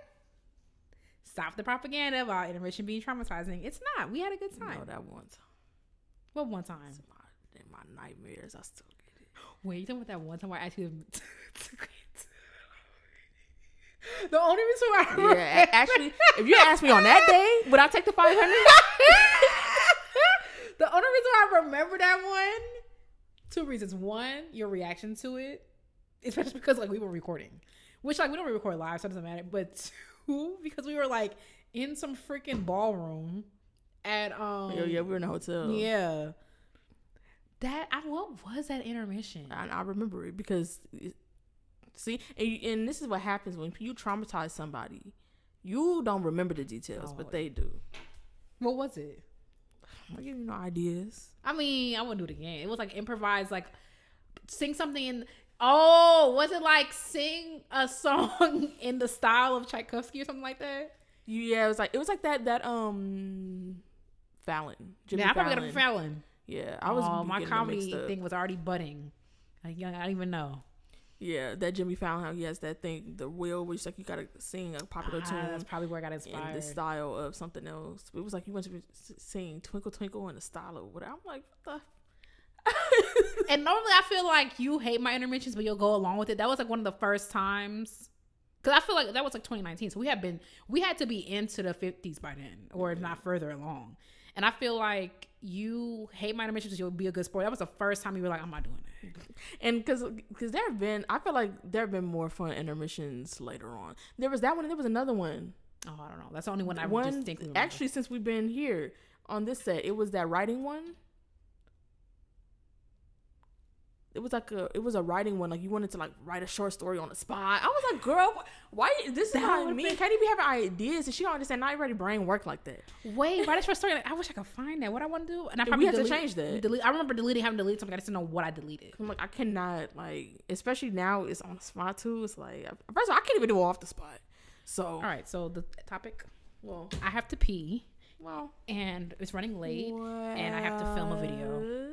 Stop the propaganda about intermission being traumatizing. It's not. We had a good time. No, that one time. What one time? In my nightmares, I still get it. Wait, you talking about that one time where I asked you to the only reason why yeah, actually, if you asked me on that day, would I take the 500? The only reason why I remember that one, 2 reasons. One, your reaction to it, especially because like we were recording, which like we don't record live, so it doesn't matter. But 2, because we were like in some freaking ballroom at yeah, we were in a hotel. Yeah. What was that intermission? I remember it because. See, and this is what happens when you traumatize somebody. You don't remember the details, but they do. What was it? I give you no ideas. I mean, I wouldn't do it again. It was like improvised, like sing something in. Oh, was it like sing a song in the style of Tchaikovsky or something like that? Yeah, it was like that Fallon. Jimmy I probably Fallon. got it from Fallon. Yeah, I was. Oh, my comedy thing was already budding. I didn't even know. Yeah, that Jimmy Fallon, he has that thing, the wheel, which like you gotta sing a popular tune. That's probably where I got inspired. In the style of something else. It was like you went to sing Twinkle Twinkle in the style of whatever. I'm like, what the? And normally I feel like you hate my intermissions, but you'll go along with it. That was like one of the first times. Because I feel like that was like 2019. So we had to be into the 50s by then, or not further along. And I feel like you hate my intermissions, you'll be a good sport. That was the first time you were like, I'm not doing that. And because I feel like there have been more fun intermissions later on. There was that one and there was another one. Oh, I don't know. That's the only one I distinctly remember. Actually, since we've been here on this set, it was that writing one. It was a writing one. Like you wanted to like write a short story on the spot. I was like, girl, why? This is how me and Katie be having ideas, and she don't understand. Not everybody's brain work like that. Wait, write a short story. Like, I wish I could find that. What I want to do, and I probably have to change that. I remember having deleted something. I just didn't know what I deleted. I'm like, I cannot like, especially now it's on the spot too. It's like, first of all, I can't even do it off the spot. So all right. So the topic. Well, I have to pee. Well, and it's running late, and I have to film a video.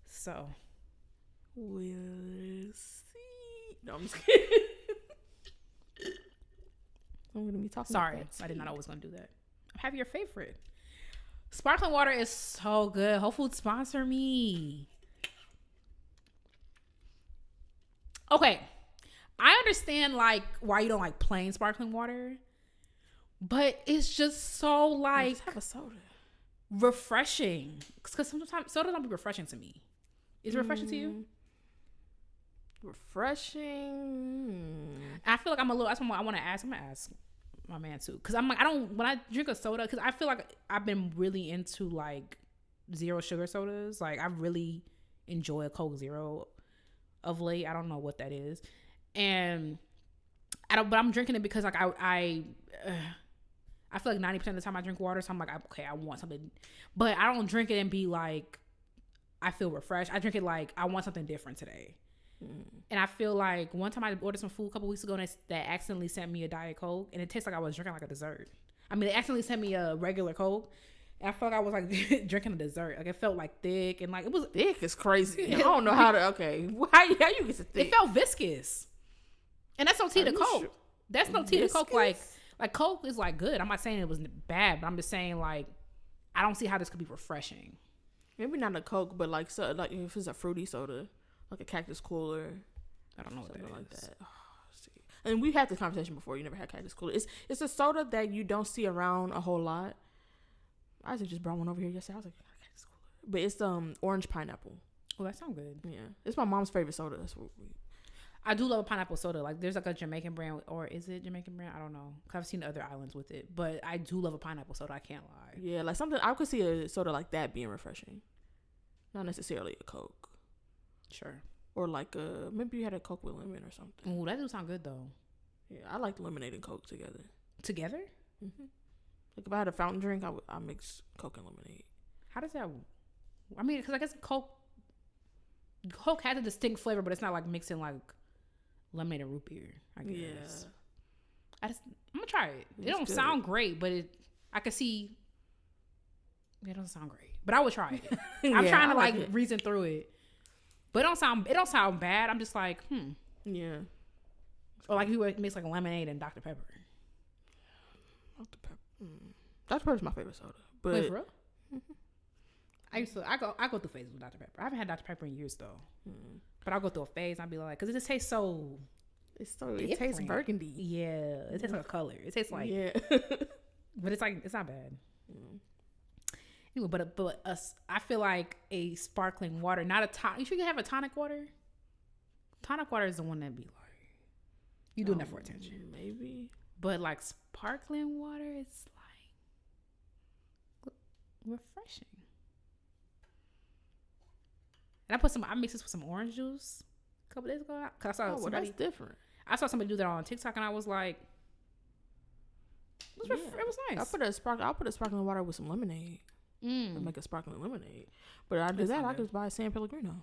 So. We'll see. No, I'm just kidding. I'm gonna be talking. Sorry, I did not know I was gonna do that. Have your favorite. Sparkling water is so good. Whole Foods sponsor me. Okay, I understand like why you don't like plain sparkling water, but it's just so like just have a soda. Refreshing. Because sometimes soda don't be refreshing to me. Is it refreshing to you? Refreshing. I feel like I'm a little. That's what I want to ask. I'm gonna ask my man too, because I'm like when I drink a soda, because I feel like I've been really into like zero sugar sodas. Like I really enjoy a Coke Zero of late. I don't know what that is, and but I'm drinking it because like I feel like 90% of the time I drink water, so I'm like, okay, I want something, but I don't drink it and be like I feel refreshed. I drink it like I want something different today. And I feel like one time I ordered some food a couple weeks ago and that accidentally sent me a Diet Coke, and it tastes like I was drinking like a dessert. I mean, they accidentally sent me a regular Coke, and I felt like I was like drinking a dessert. Like it felt like thick, and like it was thick is crazy. I don't know how to. Okay, how you get to thick? It felt viscous, and that's no tea to Coke. Sure? That's no tea to Coke. Like Coke is like good. I'm not saying it was bad, but I'm just saying like I don't see how this could be refreshing. Maybe not a Coke, but like like if it's a fruity soda. Like a Cactus Cooler. I don't know what that is. Like that. Oh, and we had this conversation before. You never had Cactus Cooler. It's a soda that you don't see around a whole lot. I actually just brought one over here yesterday. I was like, Cactus Cooler. But it's orange pineapple. Oh, that sounds good. Yeah. It's my mom's favorite soda. That's what I do love a pineapple soda. Like there's like a Jamaican brand, or is it Jamaican brand? I don't know. I've seen other islands with it. But I do love a pineapple soda. I can't lie. Yeah, like something I could see a soda like that being refreshing. Not necessarily a Coke. Sure. Or like maybe you had a Coke with lemon or something. Oh, that do sound good though. Yeah, I like lemonade and Coke together. Together? Mm-hmm. Like if I had a fountain drink, I mix Coke and lemonade. How does that? I mean, because I guess Coke has a distinct flavor, but it's not like mixing like lemonade and root beer. I guess. Yeah. I'm gonna try it. It don't sound great, but I can see. It doesn't sound great, but I would try it. I'm trying to like reason through it. But it don't sound bad. I'm just like, Yeah. Or like if you would mix like lemonade and Dr. Pepper. Dr. Pepper. Dr. Pepper's my favorite soda. But wait, for real? Mm-hmm. I go through phases with Dr. Pepper. I haven't had Dr. Pepper in years though. But I'll go through a phase and I'll be like, because it just tastes so. It tastes burgundy. Yeah, it tastes like a color. It tastes like. Yeah. But it's like it's not bad. Anyway, but I feel like a sparkling water, not a tonic. You should have a tonic water. Tonic water is the one that be like you doing that for attention, maybe. But like sparkling water, it's like refreshing. And I mixed this with some orange juice a couple days ago. Cause I saw somebody. That's different. I saw somebody do that on TikTok, and I was like, it was nice. I'll put a sparkling water with some lemonade. And make a sparkling lemonade. But I do that. I could buy a San Pellegrino,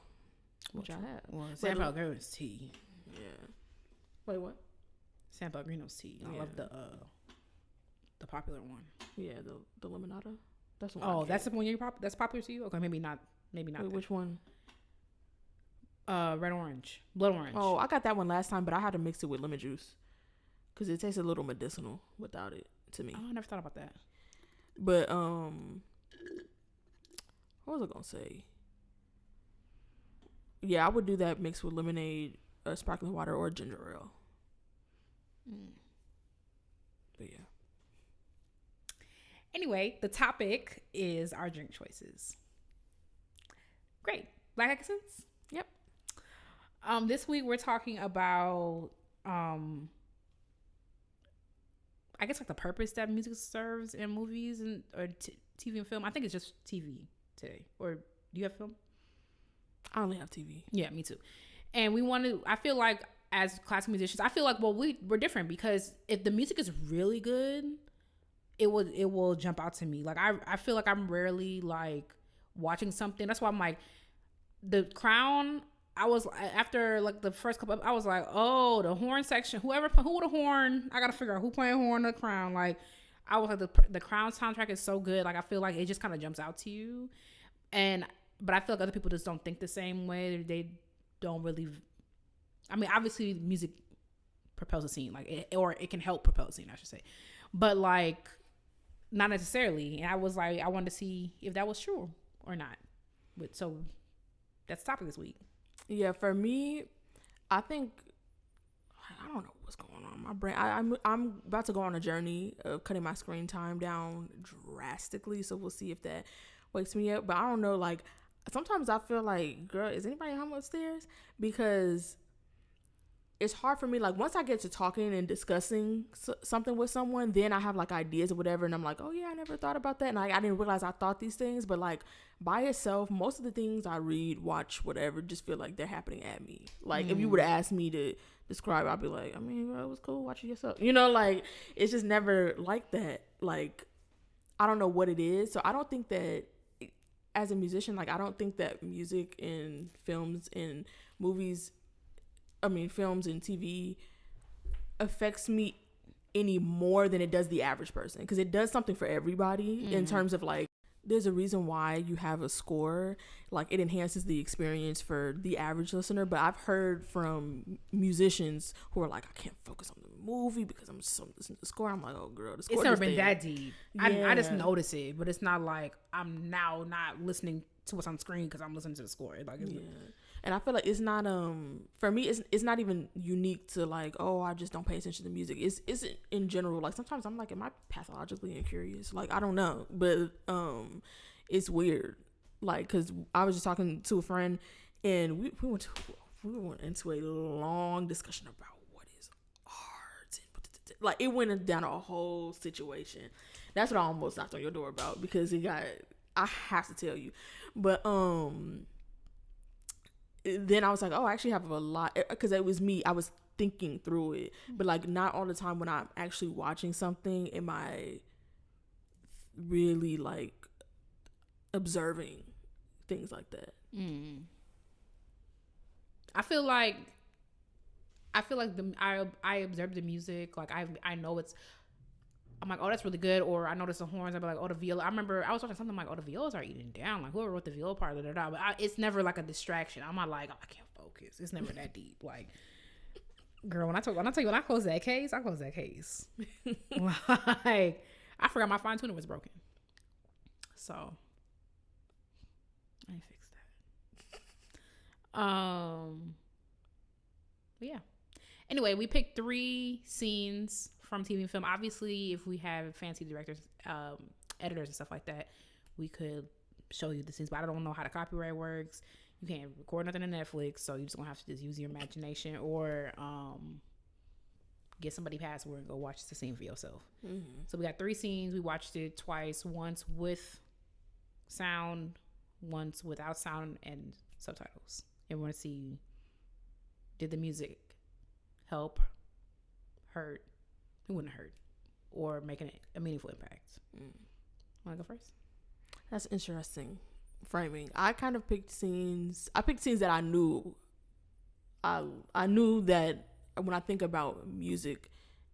which I have. Well, San Pellegrino's tea. Yeah. Wait, what? San Pellegrino's tea. I love the popular one. Yeah, the limonada. That's the one. Oh, that's the one that's popular to you? Okay, maybe not. Wait, which one? Red orange, blood orange. Oh, I got that one last time, but I had to mix it with lemon juice because it tastes a little medicinal without it to me. Oh, I never thought about that. But what was I gonna say? Yeah, I would do that mixed with lemonade, sparkling water, or ginger ale. But yeah. Anyway, the topic is our drink choices. Great. Black accents? Yep. This week we're talking about I guess like the purpose that music serves in movies and or TV and film. I think it's just TV today. Or do you have film? I only have TV. Yeah, me too. And we want to. I feel like as classical musicians, I feel like we're different because if the music is really good, it will jump out to me. Like I feel like I'm rarely like watching something. That's why I'm like The Crown. I was after like the first couple. I was like, oh, the horn section. Who with a horn? I gotta figure out who playing horn in The Crown. Like, I was like the Crown soundtrack is so good. Like, I feel like it just kind of jumps out to you. But I feel like other people just don't think the same way. They don't really. I mean, obviously, music propels a scene, like, or it can help propel a scene, I should say. But like, not necessarily. And I was like, I wanted to see if that was true or not. So that's the topic this week. Yeah, for me, I think I don't know what's going on. My brain. I'm about to go on a journey of cutting my screen time down drastically. So we'll see if that wakes me up. But I don't know. Like sometimes I feel like, girl, is anybody home upstairs? Because it's hard for me. Like once I get to talking and discussing something with someone, then I have like ideas or whatever, and I'm like, oh yeah, I never thought about that, and I didn't realize I thought these things. But like by itself, most of the things I read, watch, whatever, just feel like they're happening at me. Like if you would ask me to describe, I'd be like, I mean, girl, it was cool watching yourself. You know, like it's just never like that. Like I don't know what it is. So I don't think that as a musician, like I don't think that music and films and movies. Films and TV affects me any more than it does the average person, because it does something for everybody in terms of like there's a reason why you have a score. Like it enhances the experience for the average listener. But I've heard from musicians who are like, I can't focus on the movie because I'm just listening to the score. I'm like, oh girl, the score. It's never been that deep. Yeah. I just notice it, but it's not like I'm now not listening to what's on screen because I'm listening to the score. Like it's And I feel like it's not for me it's not even unique to like, oh, I just don't pay attention to music. It's in general. Like sometimes I'm like, am I pathologically incurious? Like I don't know, but it's weird. Like because I was just talking to a friend and we went into a long discussion about what is art and like it went down a whole situation. That's what I almost knocked on your door about because I have to tell you, but then I was like, oh, I actually have a lot, because it was me. I was thinking through it, but like not all the time when I'm actually watching something am I really like observing things like that. I feel like I observe the music. Like I know I'm like, oh, that's really good. Or I notice the horns. I'd be like, oh, the viola. I remember I was watching something like, oh, the violas are eating down. Like whoever wrote the viola part, but it's never like a distraction. I'm not like, oh, I can't focus. It's never that deep. Like, girl, when I close that case, I close that case. Like, I forgot my fine tuner was broken. So I ain't fixed that. But yeah. Anyway, we picked 3 scenes from TV and film. Obviously, if we have fancy directors, editors and stuff like that, we could show you the scenes, but I don't know how the copyright works. You can't record nothing on Netflix, so you're just gonna have to just use your imagination or get somebody password and go watch the scene for yourself. So we got 3 scenes. We watched it twice, once with sound, once without sound and subtitles. And we want to see, did the music help, hurt, it wouldn't hurt, or making a meaningful impact. Want to go first? That's interesting framing. I kind of picked scenes. I picked scenes that I knew. I knew that when I think about music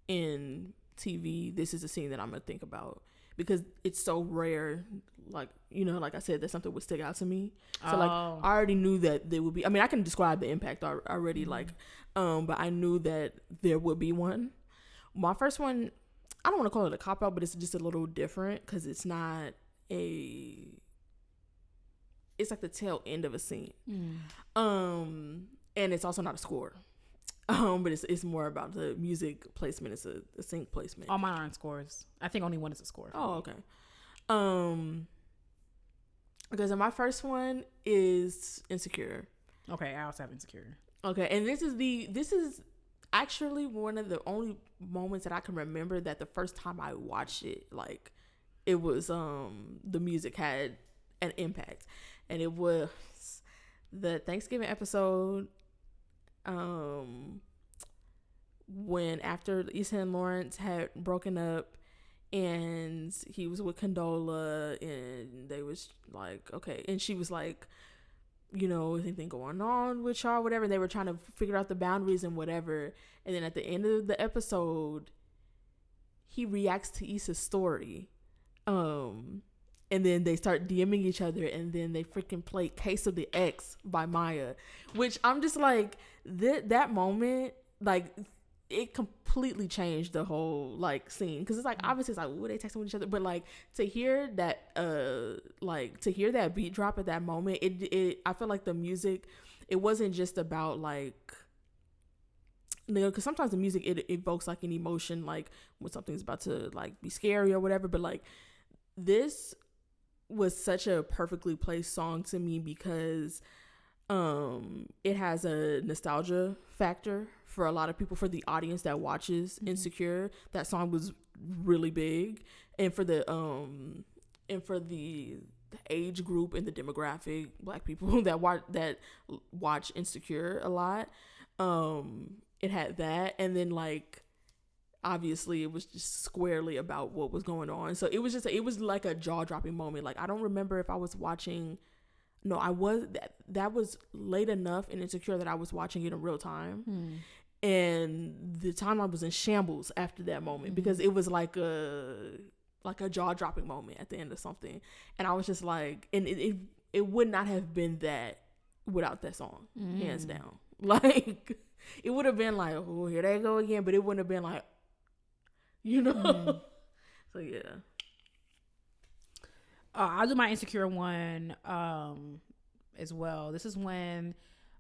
in TV, this is a scene that I'm gonna think about because it's so rare. Like like I said, that something would stick out to me. So like I already knew that there would be. I mean, I can describe the impact already. Like, but I knew that there would be one. My first one, I don't want to call it a cop-out, but it's just a little different because it's not it's like the tail end of a scene. And it's also not a score. But it's more about the music placement. It's a sync placement. All mine aren't scores. I think only one is a score. Oh, okay. Because my first one is Insecure. Okay, I also have Insecure. Okay, and this is actually one of the only moments that I can remember that the first time I watched it, like, it was the music had an impact, and it was the Thanksgiving episode. When after Issa and Lawrence had broken up, and he was with Condola, and they was like, okay, and she was like, you know, anything going on with y'all, whatever. They were trying to figure out the boundaries and whatever. And then at the end of the episode, he reacts to Issa's story. And then they start DMing each other, and then they freaking play Case of the X by Maya, which I'm just like, that moment, like, it completely changed the whole, like, scene. Because it's like, obviously it's like, ooh, they texting with each other, but like, to hear that beat drop at that moment, it I feel like the music, it wasn't just about, like, you know, because sometimes the music, it evokes like an emotion, like when something's about to like be scary or whatever, but like, this was such a perfectly placed song to me because it has a nostalgia factor for a lot of people, for the audience that watches Insecure. That song was really big, and for the age group and the demographic, Black people that watch Insecure a lot, it had that. And then, like, obviously it was just squarely about what was going on, so it was like a jaw-dropping moment. Like, I don't remember if I was watching, no, I was, that was late enough in Insecure that I was watching it in real time. And the timeline was in shambles after that moment, because it was like a jaw-dropping moment at the end of something, and I was just like, and it would not have been that without that song, hands down. Like, it would have been like, oh, here they go again, but it wouldn't have been like, you know. So yeah. I'll do my Insecure one as well. This is when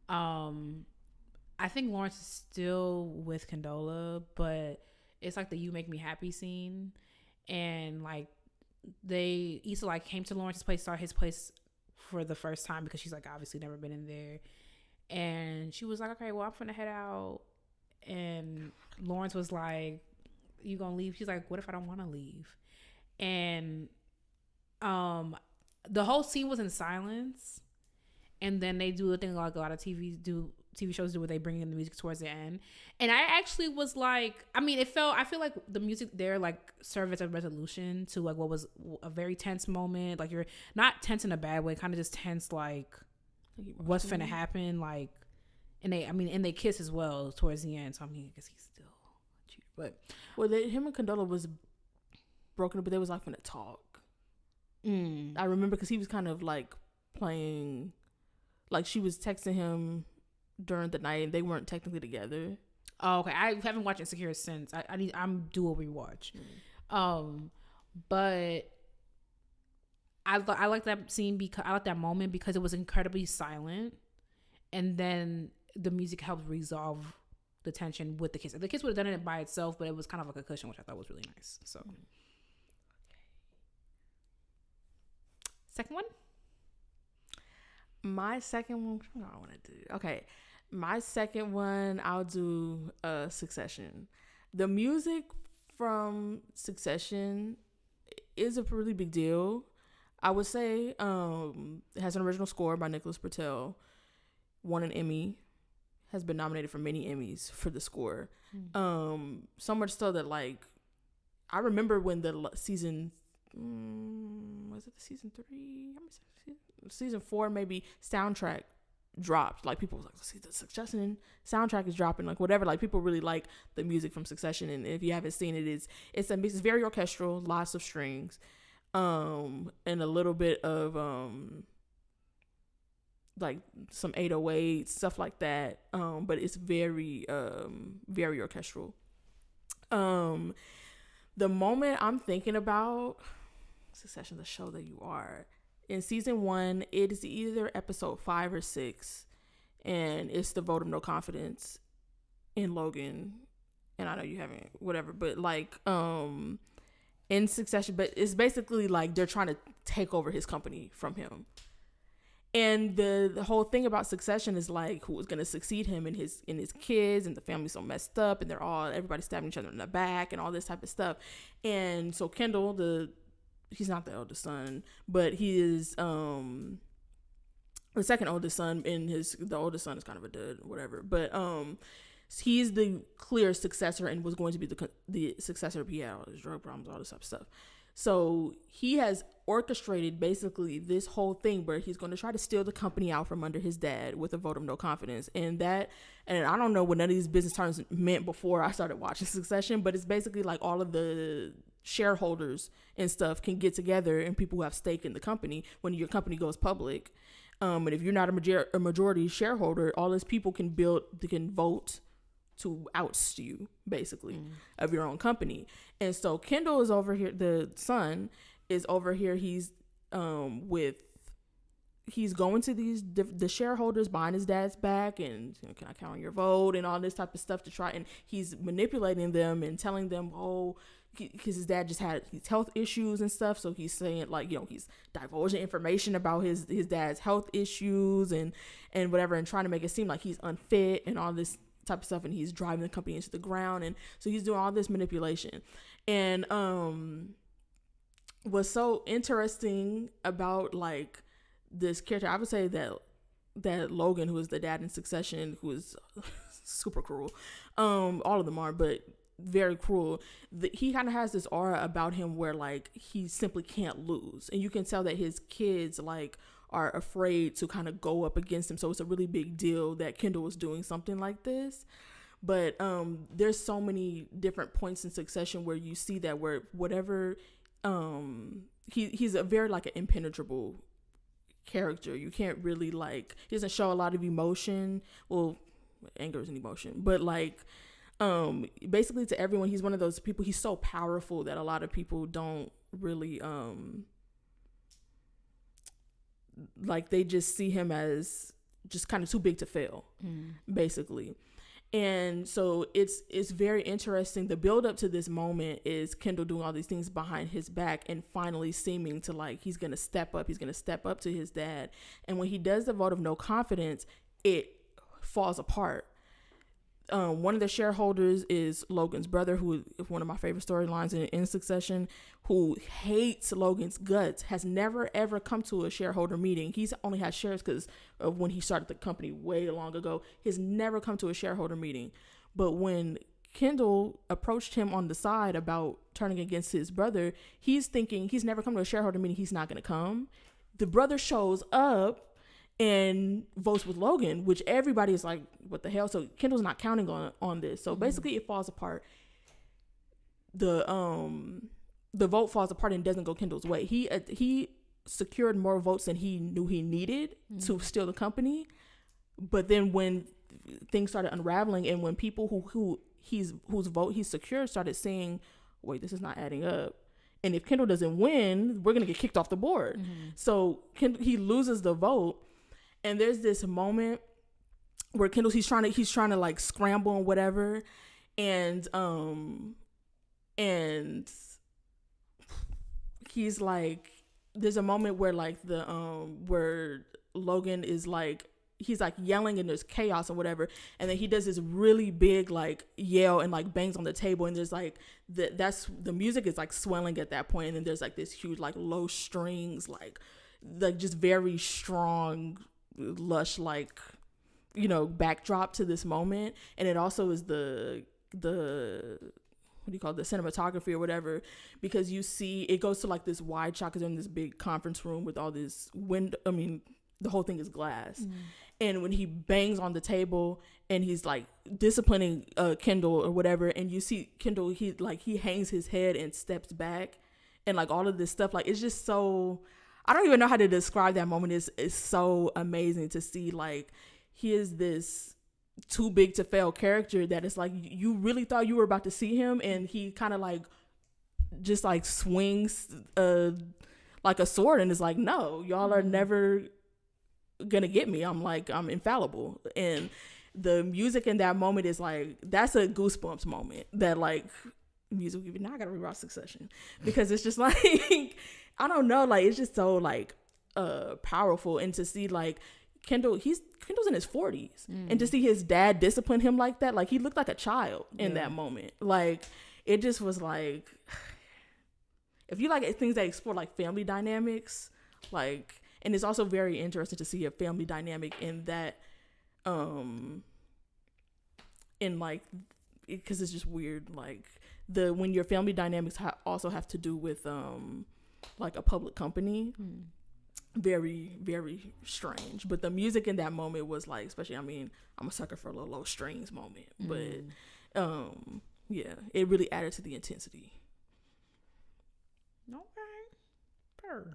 I think Lawrence is still with Condola, but it's like the "You Make Me Happy" scene, and like Issa like came to Lawrence's place, saw his place for the first time, because she's like obviously never been in there, and she was like, okay, well, I'm finna head out, and Lawrence was like, you gonna leave? She's like, what if I don't want to leave? And the whole scene was in silence, and then they do a thing like a lot of TV shows do, where they bring in the music towards the end. And I actually was like, I mean, I feel like the music there like served as a resolution to like what was a very tense moment. Like, you're not tense in a bad way, kind of just tense, like what's finna happen. Like, and they kiss as well towards the end. So I mean, I guess he's still cute, but him and Condola was broken up, but they was like finna talk. I remember, because he was kind of like playing, like she was texting him during the night, and they weren't technically together. Oh, okay. I haven't watched Insecure since. I'm due a rewatch. But I like that scene, because I like that moment because it was incredibly silent, and then the music helped resolve the tension with the kiss. The kiss would have done it by itself, but it was kind of like a cushion, which I thought was really nice. So. Second one? My second one, what do I want to do? Okay. My second one, I'll do Succession. The music from Succession is a really big deal. I would say it has an original score by Nicholas Britell, won an Emmy, has been nominated for many Emmys for the score. So much so that, like, I remember when the season, was it the season 3? Season 4 maybe, soundtrack dropped. Like, people was like, see, the Succession soundtrack is dropping, like whatever. Like, people really like the music from Succession, and if you haven't seen it, it's very orchestral, lots of strings, and a little bit of like some 808 stuff like that, but it's very very orchestral. The moment I'm thinking about Succession, the show that you are, in season 1, it is either episode 5 or 6, and it's the vote of no confidence in Logan. And I know you haven't, whatever, but like in Succession, but it's basically like they're trying to take over his company from him. And the whole thing about Succession is like who was gonna succeed him and his kids, and the family's so messed up, and everybody stabbing each other in the back and all this type of stuff. And so Kendall, he's not the eldest son, but he is the second oldest son, and the oldest son is kind of a dud, whatever. But he's the clear successor and was going to be the successor. He had all his drug problems, all this type of stuff. So he has orchestrated basically this whole thing where he's going to try to steal the company out from under his dad with a vote of no confidence. And I don't know what none of these business terms meant before I started watching Succession, but it's basically like all of the shareholders and stuff can get together, and people who have stake in the company when your company goes public. And if you're not a majority shareholder, all these people can vote to oust you, basically, of your own company. And so Kendall is over here, the son is over here, he's going to the shareholders behind his dad's back, and can I count on your vote and all this type of stuff to try, and he's manipulating them and telling them, because his dad just had his health issues and stuff, so he's saying like, he's divulging information about his dad's health issues and whatever, and trying to make it seem like he's unfit and all this type of stuff, and he's driving the company into the ground. And so he's doing all this manipulation. And what's so interesting about like this character, I would say that Logan, who is the dad in Succession, who is super cruel, all of them are, but very cruel, he kind of has this aura about him where like he simply can't lose, and you can tell that his kids like are afraid to kind of go up against him. So it's a really big deal that Kendall is doing something like this. But there's so many different points in Succession where you see that, where whatever he's a very like an impenetrable character. You can't really like, he doesn't show a lot of emotion. Well, anger is an emotion, but like basically to everyone, he's one of those people, he's so powerful that a lot of people don't really like, they just see him as just kind of too big to fail, basically. And so it's very interesting. The build up to this moment is Kendall doing all these things behind his back and finally seeming to like, he's going to step up to his dad. And when he does the vote of no confidence, it falls apart. One of the shareholders is Logan's brother, who is one of my favorite storylines in Succession, who hates Logan's guts, has never ever come to a shareholder meeting. He's only had shares because of when he started the company way long ago. He's never come to a shareholder meeting. But when Kendall approached him on the side about turning against his brother, he's thinking he's never come to a shareholder meeting, he's not going to come. The brother shows up and votes with Logan, which everybody is like, what the hell? So Kendall's not counting on this. So basically it falls apart. The vote falls apart and doesn't go Kendall's way. He secured more votes than he knew he needed to steal the company. But then when things started unraveling, and when people whose vote he secured started saying, wait, this is not adding up, and if Kendall doesn't win, we're gonna get kicked off the board. So he loses the vote. And there's this moment where he's trying to like scramble and whatever. And he's like, there's a moment where like where Logan is like, he's like yelling and there's chaos or whatever. And then he does this really big like yell and like bangs on the table. And there's like, the music is like swelling at that point. And then there's like this huge like low strings, like just very strong, lush, like, backdrop to this moment. And it also is the what do you call it, the cinematography or whatever, because you see it goes to like this wide shot, because they're in this big conference room with all this the whole thing is glass. And when he bangs on the table and he's like disciplining Kendall or whatever, and you see Kendall, he hangs his head and steps back, and like all of this stuff, like it's just so, I don't even know how to describe that moment. It's so amazing to see, like, he is this too big to fail character that it's like you really thought you were about to see him, and he kind of like just like swings like a sword and is like, no, y'all are never gonna get me. I'm infallible. And the music in that moment is like, that's a goosebumps moment that like music. Now I gotta rewatch Succession because it's just like I don't know, like it's just so like powerful. And to see like Kendall's in his 40s and to see his dad discipline him like that, like he looked like a child in that moment. Like it just was like, if you like things that explore like family dynamics, like, and it's also very interesting to see a family dynamic in that in like, because it's just weird, like when your family dynamics also have to do with like a public company. Very, very strange. But the music in that moment was like, especially, I mean, I'm a sucker for a little low strings moment, but yeah, it really added to the intensity. Okay.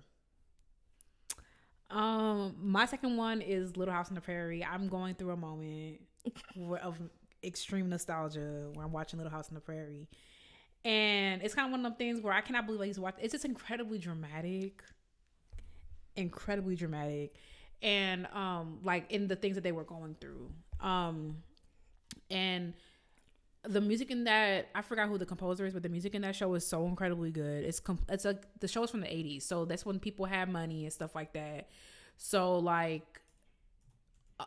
My second one is Little House on the Prairie. I'm going through a moment of extreme nostalgia where I'm watching Little House on the Prairie, and it's kind of one of them things where I cannot believe I used to watch. It's just incredibly dramatic, and like in the things that they were going through, and the music in that, I forgot who the composer is, but the music in that show is so incredibly good. It's like the show is from the 80s, so that's when people had money and stuff like that. So like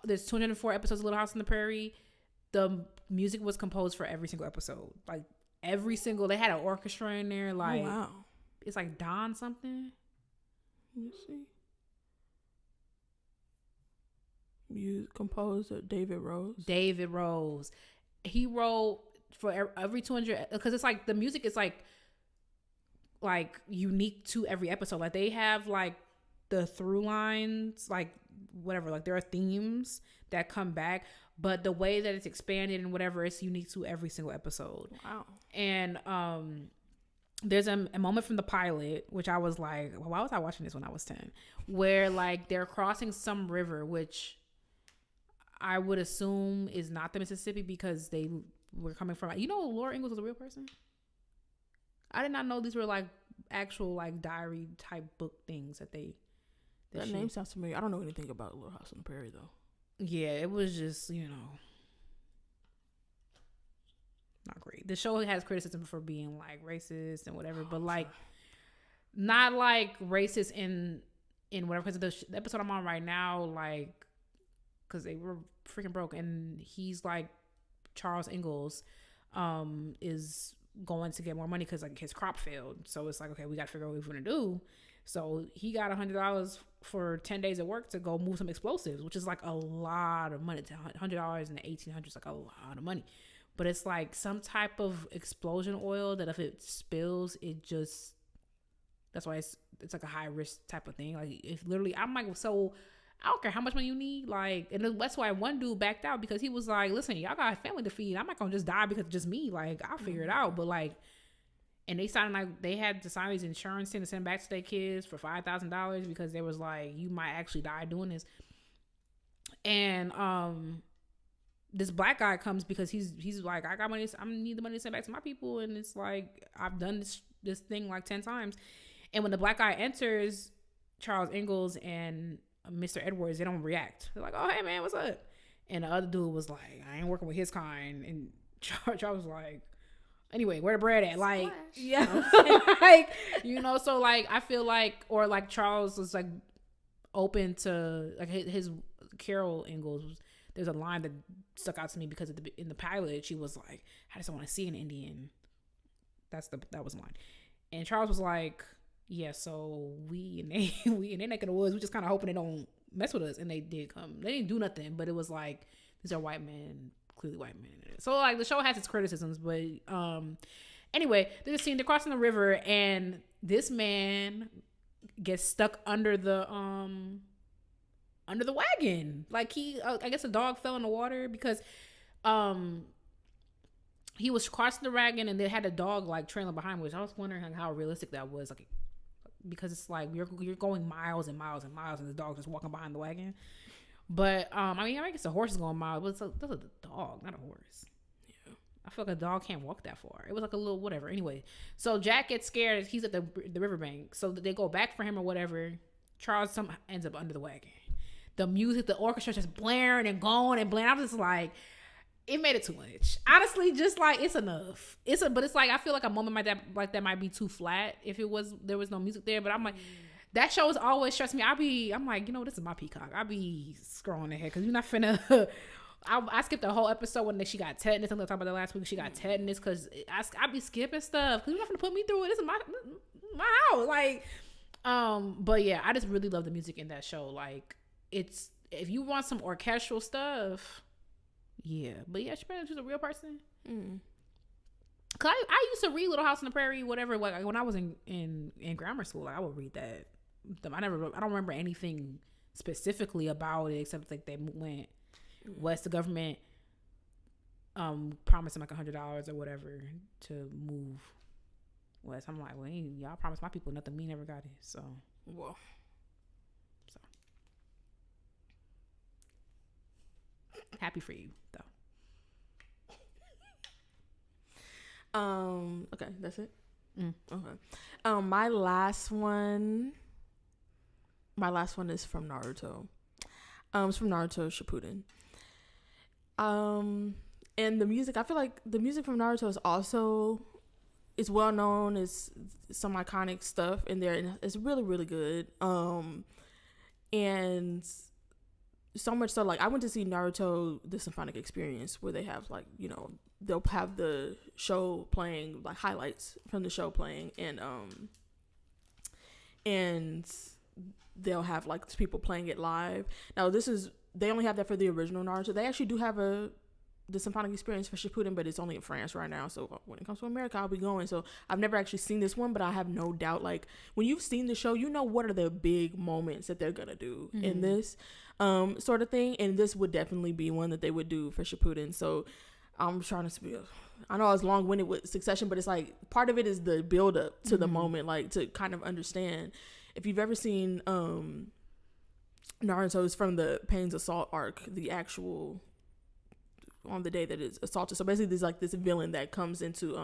there's 204 episodes of Little House on the Prairie. The music was composed for every single episode, like every single. They had an orchestra in there, like wow. It's like Don something. Let me see. Composer David Rose. He wrote for every 200, because it's like the music is like unique to every episode. Like they have like the through lines, like whatever, like there are themes that come back, but the way that it's expanded and whatever, it's unique to every single episode. Wow. And there's a moment from the pilot, which I was like, why was I watching this when I was 10? Where like they're crossing some river, which I would assume is not the Mississippi because they were coming from, Laura Ingalls was a real person. I did not know these were like actual like diary type book things that name sounds familiar. I don't know anything about Little House on the Prairie though. Yeah, it was just, not great. The show has criticism for being like racist and whatever, but like not like racist in whatever. Because the episode I'm on right now, like, because they were freaking broke, and he's like, Charles Ingalls is going to get more money because like his crop failed. So it's like, okay, we got to figure out what we're gonna do. So he got $100 for 10 days of work to go move some explosives, which is like a lot of money. $100 in the 1800s is like a lot of money. But it's like some type of explosion oil that if it spills, it just, that's why it's like a high risk type of thing. Like if literally, I'm like, so I don't care how much money you need. Like, and that's why one dude backed out, because he was like, listen, y'all got a family to feed. I'm not going to just die because of just me. Like, I'll figure it out. But like, and they signed, like, they had to sign these insurance thing to send back to their kids for $5,000 because they was like, you might actually die doing this. And, this black guy comes because he's like, I got money, I need the money to send back to my people. And it's like, I've done this thing like 10 times. And when the black guy enters, Charles Ingalls and Mr. Edwards, they don't react. They're like, oh, hey man, what's up? And the other dude was like, I ain't working with his kind. And Charles was like, anyway, where the bread at? Like, yeah. Like, so like, I feel like, or like Charles was like open to like his Carol Ingalls was, there's a line that stuck out to me because in the pilot, she was like, I just want to see an Indian. That was the line. And Charles was like, yeah, so we in their neck of the woods, we just kind of hoping they don't mess with us. And they did come. They didn't do nothing, but it was like, these are white men, clearly white men. So like the show has its criticisms, but anyway, there's a scene, they're crossing the river and this man gets stuck under the wagon. Like he, I guess a dog fell in the water because he was crossing the wagon and they had a dog like trailing behind, which I was wondering how realistic that was. Like, because it's like you're going miles and miles and miles and the dog's just walking behind the wagon. But I guess a horse is going miles, but that's a dog, not a horse. Yeah. I feel like a dog can't walk that far. It was like a little whatever. Anyway, so Jack gets scared. He's at the riverbank. So they go back for him or whatever. Charles ends up under the wagon. The music, the orchestra just blaring and going and blaring. I'm just like, it made it too much. Honestly, just like it's enough. But it's like I feel like a moment like that might be too flat if there was no music there. But I'm like, that show has always stressed me. I'm like, this is my Peacock. I be scrolling ahead because you're not finna. I skipped the whole episode when she got tetanus. I think we talked about that last week. She got tetanus because I be skipping stuff because you're not gonna put me through it. This is my house. Like, but yeah, I just really love the music in that show. Like, it's if you want some orchestral stuff, yeah. But yeah, she's a real person. Cause I used to read Little House on the Prairie, whatever. Like when I was in grammar school, like, I would read that. I don't remember anything specifically about it except like they went. West, the government promised him like $100 or whatever to move west. I'm like, well, y'all promised my people nothing. We never got it. So, well, happy for you though. Okay, that's it. Okay. My last one is from Naruto. It's from Naruto Shippuden. And the music, I feel like the music from Naruto is also, it's well known. It's some iconic stuff in there, and it's really, really good. And so much so, like, I went to see Naruto the Symphonic Experience, where they have, like, they'll have the show playing, like, highlights from the show playing, and they'll have, like, people playing it live. Now, they only have that for the original Naruto. They actually do have the Symphonic Experience for Shippuden, but it's only in France right now. So when it comes to America, I'll be going. So I've never actually seen this one, but I have no doubt, like, when you've seen the show, what are the big moments that they're gonna do in this sort of thing. And this would definitely be one that they would do for Shippuden. So I'm trying to be, I know I was long-winded with Succession, but it's like part of it is the build up to the moment, like, to kind of understand. If you've ever seen Naruto's from the Pain's Assault arc, the actual on the day that it's assaulted. So basically there's like this villain that comes into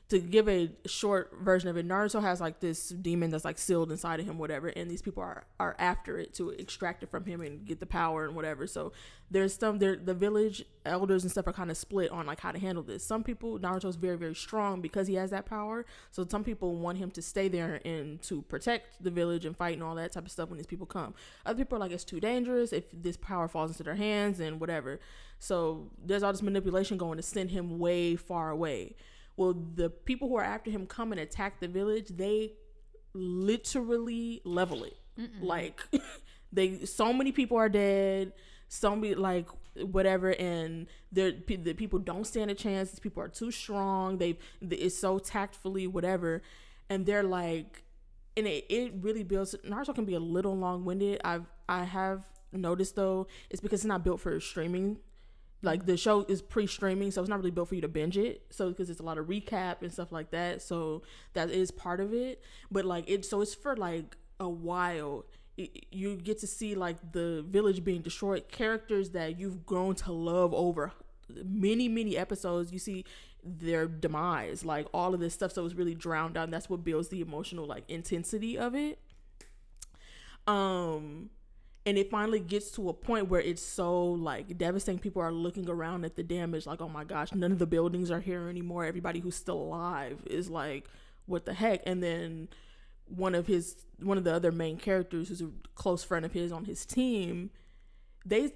to give a short version of it, Naruto has like this demon that's like sealed inside of him, whatever, and these people are after it to extract it from him and get the power and whatever. So there's the village elders and stuff are kind of split on like how to handle this. Some people, Naruto's very, very strong because he has that power. So some people want him to stay there and to protect the village and fight and all that type of stuff when these people come. Other people are like, it's too dangerous if this power falls into their hands and whatever. So there's all this manipulation going to send him way far away. Well, the people who are after him come and attack the village, they literally level it. Like, so many people are dead, so many, like, whatever, and the people don't stand a chance. These people are too strong. It's so tactfully whatever, and they're like, and it really builds. Naruto can be a little long-winded. I have noticed though, it's because it's not built for streaming. Like, the show is pre-streaming, so it's not really built for you to binge it. So, because it's a lot of recap and stuff like that. So, that is part of it. But, like, it's for, like, a while. You get to see, like, the village being destroyed. Characters that you've grown to love over many, many episodes. You see their demise. Like, all of this stuff. So, it's really drowned out. And that's what builds the emotional, like, intensity of it. And it finally gets to a point where it's so, like, devastating. People are looking around at the damage like, oh my gosh, none of the buildings are here anymore. Everybody who's still alive is like, what the heck? And then one of the other main characters, who's a close friend of his on his team, the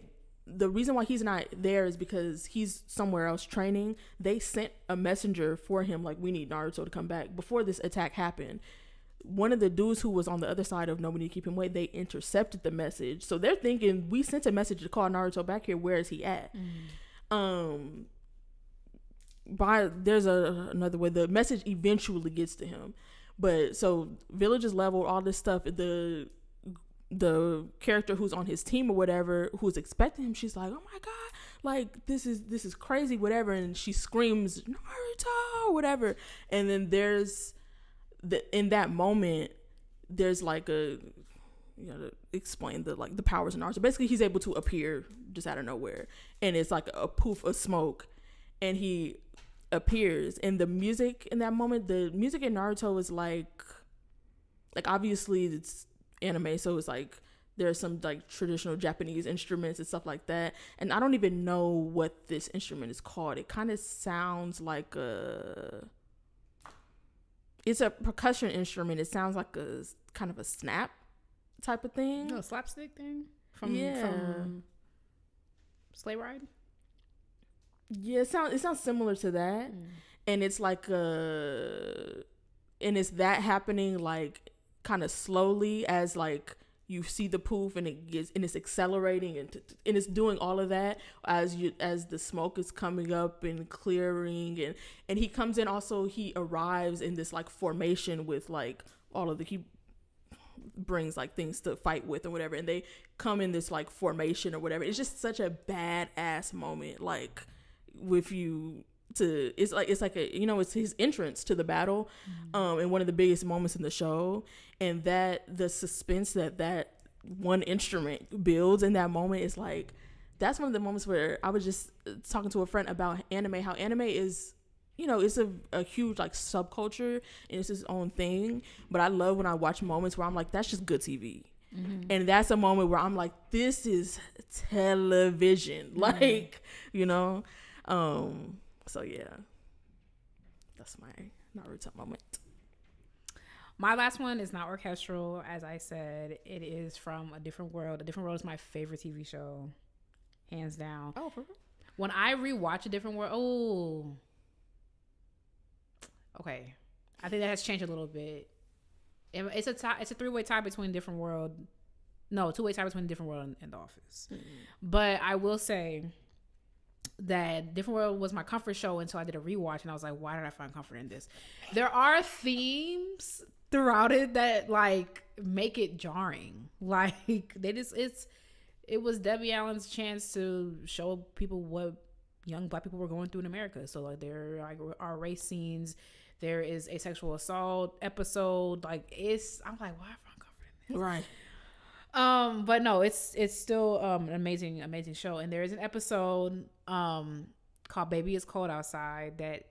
reason why he's not there is because he's somewhere else training. They sent a messenger for him, like, we need Naruto to come back before this attack happened. One of the dudes who was on the other side of Nobody to Keep Him Away, they intercepted the message. So they're thinking, we sent a message to call Naruto back here. Where is he at? There's another way. The message eventually gets to him. But so village is leveled, all this stuff. The character who's on his team or whatever, who's expecting him, she's like, oh my God, like, this is crazy, whatever. And she screams, Naruto, whatever. And then in that moment, there's like to explain the powers in Naruto. Basically, he's able to appear just out of nowhere, and it's like a poof of smoke, and he appears, and the music in that moment, the music in Naruto is like obviously it's anime, so it's like there's some like traditional Japanese instruments and stuff like that, and I don't even know what this instrument is called. It kind of sounds like it's a percussion instrument. It sounds like a kind of a snap type of thing. No, slapstick thing from Sleigh Ride. Yeah, it sounds similar to that, and it's like and it's that happening like kind of slowly as like you see the poof, and it's accelerating, and it's doing all of that as the smoke is coming up and clearing, and he comes in. Also, he arrives in this like formation with like he brings like things to fight with or whatever, and they come in this like formation or whatever. It's just such a badass moment, like with you to it's like a it's his entrance to the battle, and one of the biggest moments in the show, and that the suspense that one instrument builds in that moment is like, that's one of the moments where I was just talking to a friend about anime, how anime is, it's a huge like subculture and it's its own thing, but I love when I watch moments where I'm like, that's just good TV. And that's a moment where I'm like, this is television, like, so yeah, that's my Naruto moment. My last one is not orchestral, as I said. It is from A Different World. A Different World is my favorite TV show, hands down. Oh, for real? When I rewatch A Different World, okay, I think that has changed a little bit. It's a three-way tie between Different World. No, two-way tie between Different World and The Office. But I will say that Different World was my comfort show until I did a rewatch, and I was like, why did I find comfort in this? There are themes throughout it that like make it jarring. Like it was Debbie Allen's chance to show people what young Black people were going through in America. So like there are race scenes, there is a sexual assault episode. Like I'm like, why I find comfort in this? Right. But no, it's still an amazing show. And there is an episode called Baby It's Cold Outside that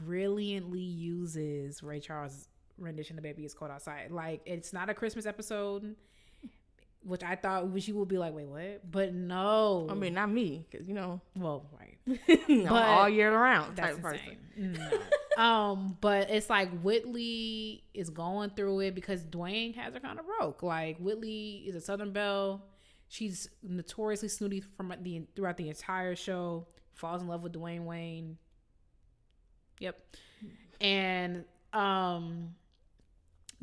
brilliantly uses Ray Charles' rendition of Baby It's Cold Outside. Like, it's not a Christmas episode, which I thought you would be like, wait, what? But no. I mean, not me, because well, right. But all year round that's type person. No. But it's like Whitley is going through it because Dwayne has her kind of broke. Like, Whitley is a Southern Belle. She's notoriously snooty throughout the entire show. Falls in love with Dwayne Wayne. Yep. And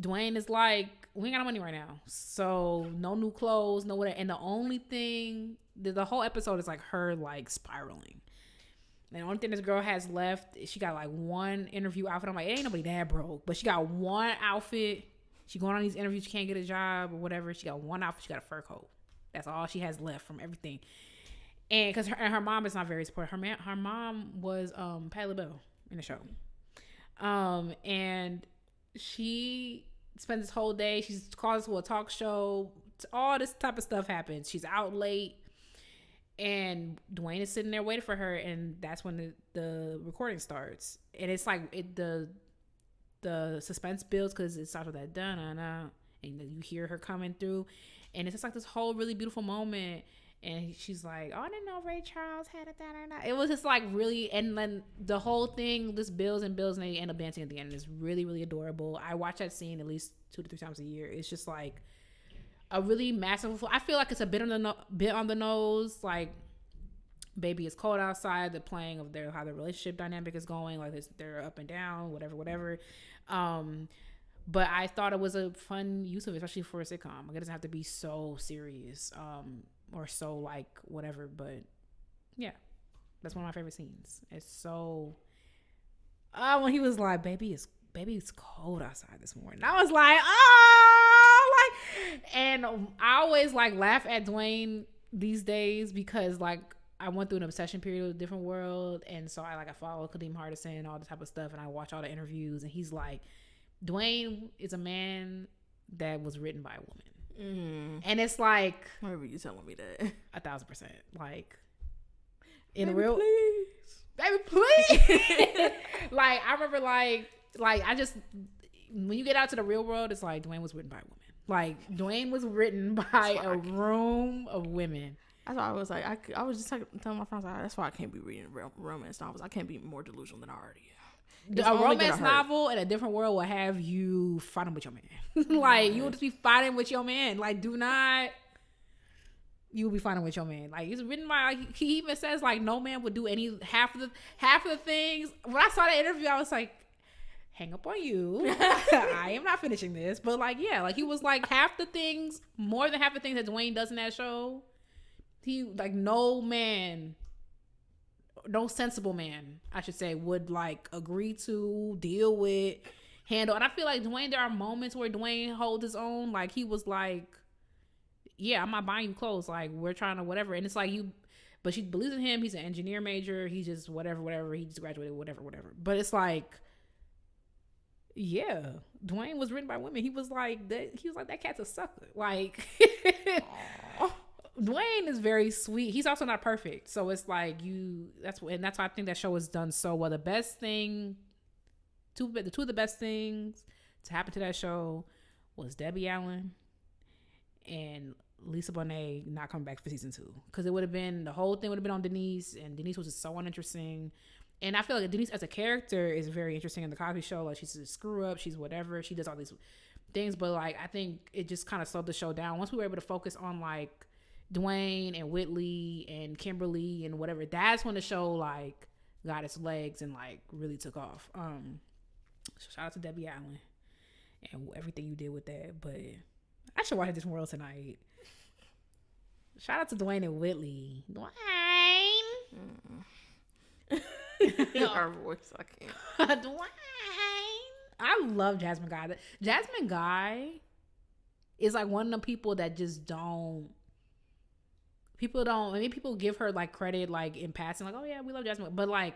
Dwayne is like, we ain't got no money right now, so no new clothes, no whatever. And the only thing, the whole episode is like her like spiraling. And the only thing this girl has left, she got like one interview outfit. I'm like, ain't nobody that broke, but she got one outfit. She going on these interviews, she can't get a job or whatever. She got one outfit, she got a fur coat. That's all she has left from everything. And because her mom is not very supportive. Her mom was Patti LaBelle in the show, and she spends this whole day. She's called to a talk show. All this type of stuff happens. She's out late, and Dwayne is sitting there waiting for her, and that's when the recording starts. And it's like the suspense builds because it starts with that da-na-na, and you hear her coming through, and it's just like this whole really beautiful moment. And she's like, oh, I didn't know Ray Charles had a da-da-da. It was just like really, and then the whole thing just builds and builds, and they end up dancing at the end. And it's really, really adorable. I watch that scene at least 2 to 3 times a year. It's just like a really massive, I feel like it's a bit on the nose, like Baby It's Cold Outside, the playing of how the relationship dynamic is going, like they're up and down, whatever. But I thought it was a fun use of it, especially for a sitcom. Like, it doesn't have to be so serious, or so like whatever, but yeah, that's one of my favorite scenes. It's so when he was like, baby it's cold outside this morning, I was like, and I always like laugh at Dwayne these days because like I went through an obsession period with A Different World, and so I follow Kadeem Hardison, all the type of stuff, and I watch all the interviews, and he's like, Dwayne is a man that was written by a woman. And it's like, whenever you telling me that, 1,000%, like in baby, real, please, baby, please. Like I remember, like I just, when you get out to the real world, it's like Dwayne was written by women. Like Dwayne was written by a room of women. That's why I was like, I was just telling my friends, like, that's why I can't be reading romance novels. I can't be more delusional than I already am. A romance novel in a different world will have you fighting with your man. Like you will just be fighting with your man. Like you will be fighting with your man. Like it's written by, like, he even says like no man would do half of the things. When I saw that interview, I was like, hang up on you. I am not finishing this. But like, yeah, like he was like more than half the things that Dwayne does in that show. He, like, no sensible man, I should say, would like agree to, deal with, handle. And I feel like Dwayne, there are moments where Dwayne holds his own. Like he was like, yeah, I'm not buying you clothes. Like we're trying to whatever. And it's like but she believes in him. He's an engineer major. He's just whatever. He just graduated, whatever. But it's like, yeah, Dwayne was written by women. He was like that cat's a sucker. Like Dwayne is very sweet. He's also not perfect. So it's like that's why I think that show is done so well. The best thing, two of the best things to happen to that show was Debbie Allen and Lisa Bonet not coming back for season 2. Because the whole thing would have been on Denise, and Denise was just so uninteresting. And I feel like Denise as a character is very interesting in the Cosby Show. Like she's a screw up, she's whatever, she does all these things, but like I think it just kind of slowed the show down once we were able to focus on like Dwayne and Whitley and Kimberly and whatever. That's when the show like got its legs and like really took off. Shout out to Debbie Allen and everything you did with that. But I should watch A Different World tonight. Shout out to Dwayne and Whitley. Our voice, I can't. Dwayne. I love Jasmine Guy. Jasmine Guy is like one of the people that just people give her like credit like in passing, like, oh yeah, we love Jasmine, but like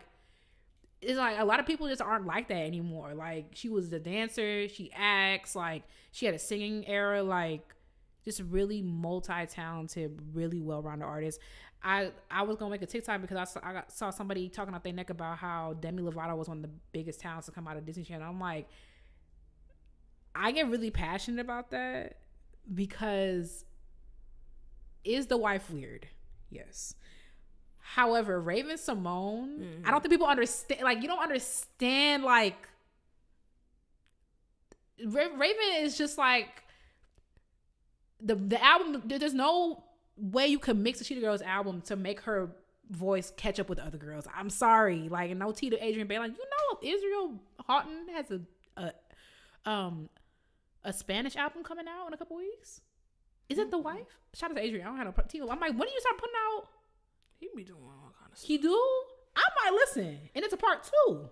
it's like a lot of people just aren't like that anymore. Like she was the dancer, she acts, like she had a singing era, like just really multi-talented, really well-rounded artist. I was gonna make a TikTok because I saw somebody talking out their neck about how Demi Lovato was one of the biggest talents to come out of Disney Channel. I'm like, I get really passionate about that because is the wife weird? Yes. However, Raven Simone, I don't think people understand. Like, you don't understand. Like, Raven is just like the album. There's no way you could mix the Cheetah Girls album to make her voice catch up with the other girls. I'm sorry. Like, no tea to Adrian Bay. Like, you know, Israel Houghton has a Spanish album coming out in a couple weeks. Is it the wife? Shout out to Adrian. I don't have no tea. I'm like, when do you start putting out? He be doing all kind of stuff. He do? I might listen. And it's a part 2.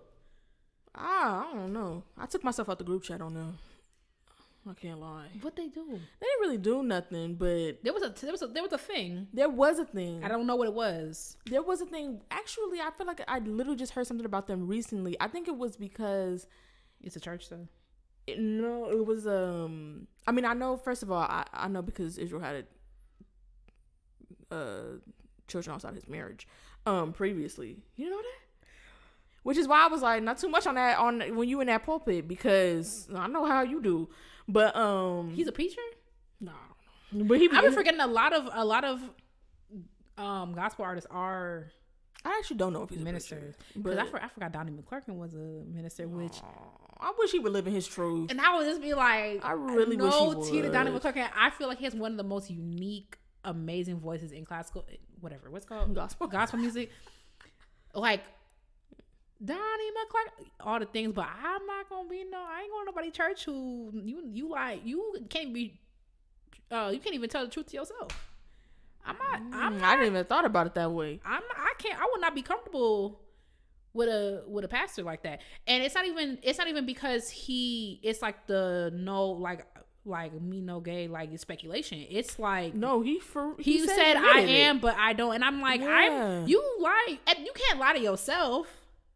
I don't know. I took myself out the group chat on them. I can't lie. What they do? They didn't really do nothing, but there was a thing. There was a thing. I don't know what it was. There was a thing. Actually, I feel like I literally just heard something about them recently. I think it was because it's a church though. No, it was I mean, I know. First of all, I know because Israel had children outside his marriage previously. You know that? Which is why I was like, not too much on that when you in that pulpit, because I know how you do. But he's a preacher? No. But I've been forgetting a lot of gospel artists are. I actually don't know if he's ministers. Because I forgot Donnie McClurkin was a minister, which I wish he would live in his truth. And I would just be like, I really wish he would. No tea to Donnie McClurkin. I feel like he has one of the most unique, amazing voices in classical, whatever, what's it called? Gospel music. Like Donnie McClurkin, all the things, but I'm not gonna be I ain't going to nobody church who you like, you can't even tell the truth to yourself. I didn't even thought about it that way. I would not be comfortable with a pastor like that. And it's not even because it's like the no, like me no gay, like it's speculation. It's like no, he said I am, but I don't. And I'm like, yeah. You can't lie to yourself.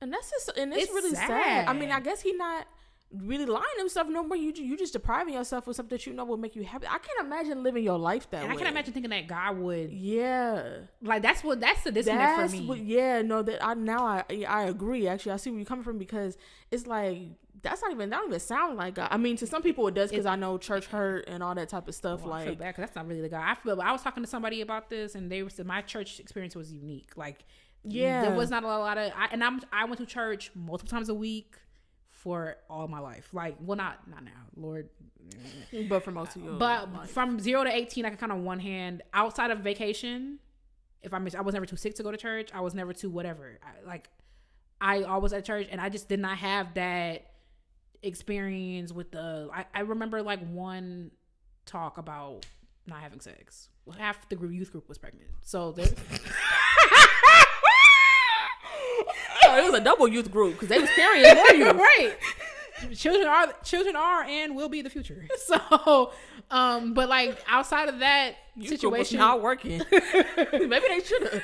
And that's just, and it's really sad. I mean, I guess he not really lying to yourself no more. You just depriving yourself of something that you know will make you happy. I can't imagine living your life that way. I can't imagine thinking that God would. Yeah, like that's the disconnect for me. I agree. Actually, I see where you're coming from, because it's like that don't even sound like God. I mean, to some people it does, because I know church hurt and all that type of stuff. I feel bad because that's not really the God. I was talking to somebody about this, and they said my church experience was unique. Like, there was not a lot of. I went to church multiple times a week for all my life. Like, well, not now, Lord, but for most of your but life. From 0 to 18, I can count on one hand. Outside of vacation, I was never too sick to go to church. I was never too whatever. I always at church, and I just did not have that experience with I remember like one talk about not having sex. Half the youth group was pregnant, so it was a double youth group because they was carrying more youth. Right. Children are and will be the future. So, but like outside of that situation, was not working. Maybe they should have.